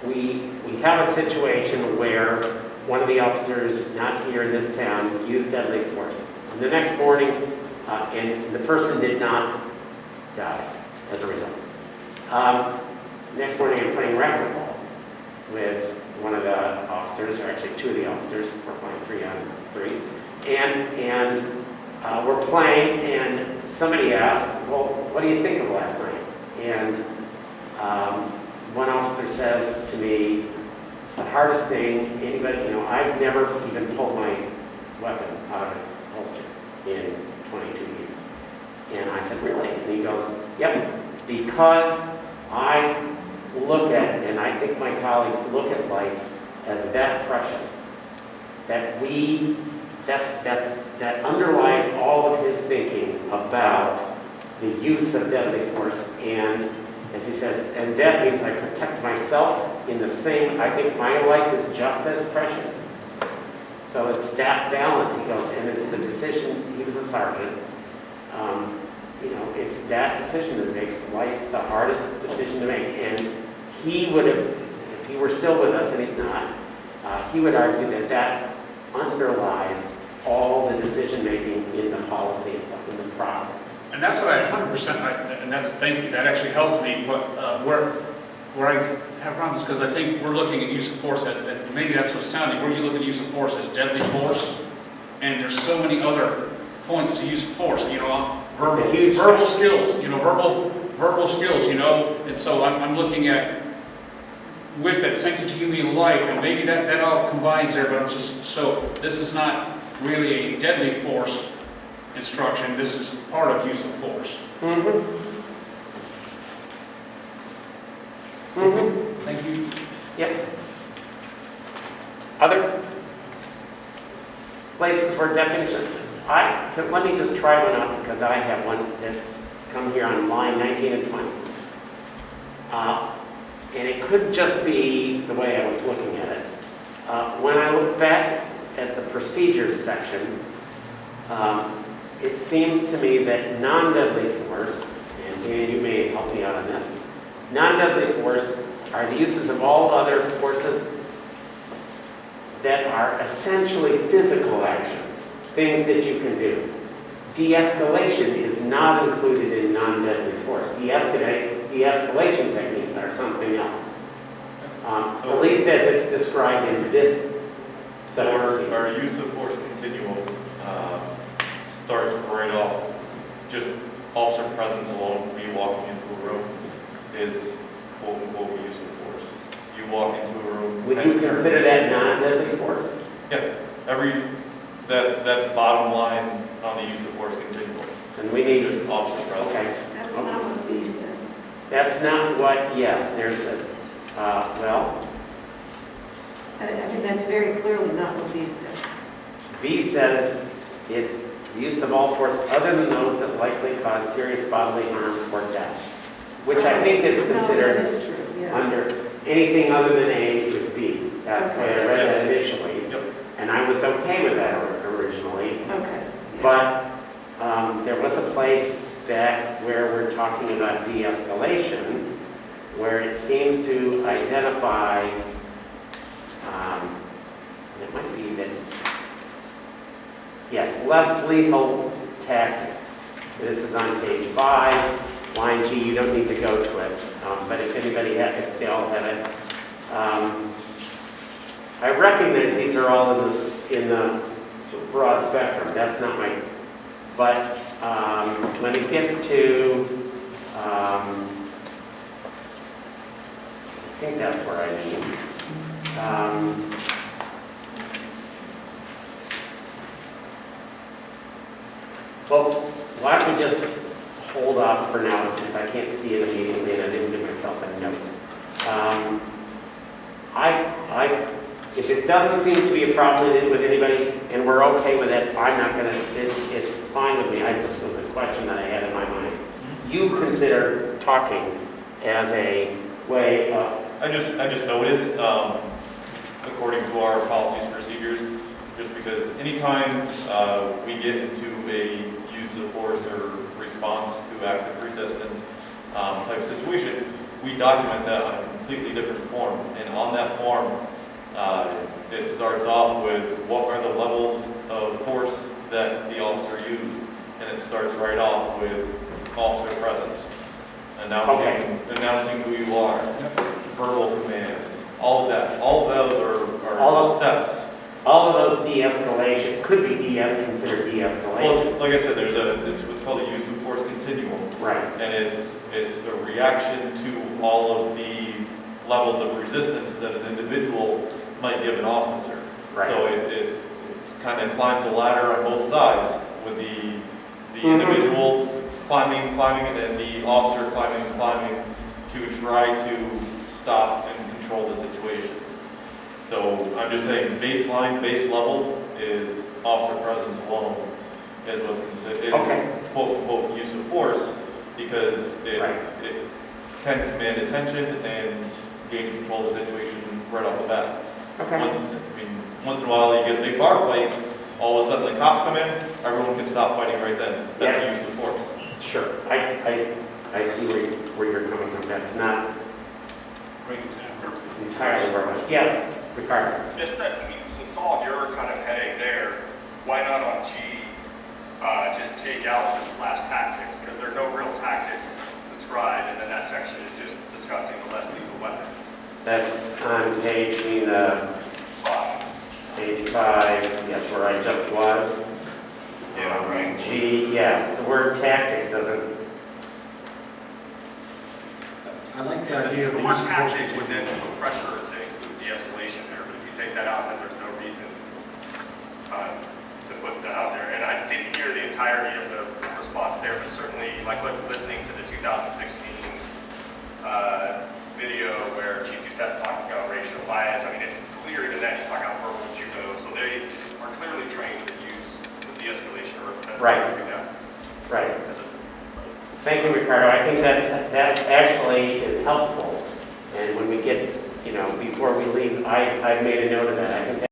We have a situation where one of the officers, not here in this town, used deadly force. And the next morning, and the person did not die as a result. Next morning, I'm playing racquetball with one of the officers, or actually two of the officers. We're playing 3-on-3, and we're playing, and somebody asked, "Well, what do you think of last night?" And one officer says to me, "It's the hardest thing anybody, I've never even pulled my weapon out of its holster in 22 years." And I said, "Really?" And he goes, "Yep, because I look at, and I think my colleagues look at life as that precious, that underlies all of his thinking about the use of deadly force, and as he says, and that means I protect myself in the same, I think my life is just as precious." So it's that balance, he goes, and it's the decision, he was a sergeant, it's that decision that makes life the hardest decision to make. And he would have, if he were still with us, and he's not, he would argue that underlies all the decision-making in the policy itself, in the process. And that's what I 100%, thank you, that actually helped me, but where I have problems, because I think we're looking at use of force, and maybe that's what's sounding, where you look at use of force as deadly force, and there's so many other points to use of force, verbal skills, verbal skills, and so I'm looking at with that sanctity of human life, and maybe that all combines there, but this is not really a deadly force instruction, this is part of use of force. Mm-hmm. Mm-hmm. Thank you. Yep. Other places where definition, let me just try one out because I have one that's come here on line 19 and 20. And it could just be the way I was looking at it. When I look back at the procedures section, it seems to me that non-deadly force, and Dan, you may help me out on this, non-deadly force are the uses of all other forces that are essentially physical actions, things that you can do. De-escalation is not included in non-deadly force. De-escalation techniques are something else. At least as it's described in this set of procedures. Our use of force continuum starts right off, just officer presence alone, me walking into a room is quote unquote use of force. You walk into a room. Would you consider that non-deadly force? Yeah, that's bottom line on the use of force continuum. And we need, Just officer presence. okay. That's not what B says. That's not what, yes, there's a, well, I mean, that's very clearly not what B says. B says it's the use of all force other than those that likely cause serious bodily harm or death, which I think is No, that considered is true, yeah. under anything other than A is B. That's why I read that initially. Yep. And I was okay with that originally. Okay. yeah. But there was a place back where we're talking about de-escalation, where it seems to identify, it might be that, yes, less lethal tactics. This is on page 5, line G. You don't need to go to it, but if anybody had, if they all had it. I recognize these are all in the broad spectrum. That's not my, but when it gets to, I think that's where I mean. Well, why don't we just hold off for now since I can't see it immediately and I didn't give myself a note. If it doesn't seem to be a problem with anybody and we're okay with it, I'm not going to, it's fine with me. I just was a question that I had in my mind. You consider talking as a way of... I just noticed, according to our policies and procedures, just because anytime we get into a use of force or response to active resistance type situation, we document that on a completely different form. And on that form, it starts off with what are the levels of force that the officer used. And it starts right off with officer presence, announcing who you are, verbal command, all of that. All of those are All of- steps. All of those de-escalation, could be considered de-escalation. Well, like I said, it's what's called a use of force continuum. Right. And it's a reaction to all of the levels of resistance that an individual might give an officer. Right. So it kind of climbs a ladder on both sides with the individual climbing, and then the officer climbing to try to stop and control the situation. So I'm just saying base level is officer presence alone is what's considered, Okay. quote, use of force, because it can command attention and gain control of the situation right off the bat. Okay. Once in a while you get a big bar fight, all of a sudden the cops come in, everyone can stop fighting right then. That's the use of force. Sure. I see where you're coming from. That's not Great example. entirely where I was. Yes, Ricardo. Just that, to solve your kind of headache there, why not on G, just take out the / tactics, because there are no real tactics described, and then that section is just discussing the less lethal weapons. That's on page, page 5, yes, where I just was. Yeah, right. G, yes, the word tactics doesn't, I like the idea of The the word use of force tactics would continuum. then put pressure to include de-escalation there, but if you take that out, then there's no reason to put that out there. And I didn't hear the entirety of the response there, but certainly, like listening to the 2016 video where Chief Doucette talked about racial Right. moving down. Right. That's it. Thank you, Ricardo. I think that actually is helpful. And when we get, before we leave, I've made a note of that. I think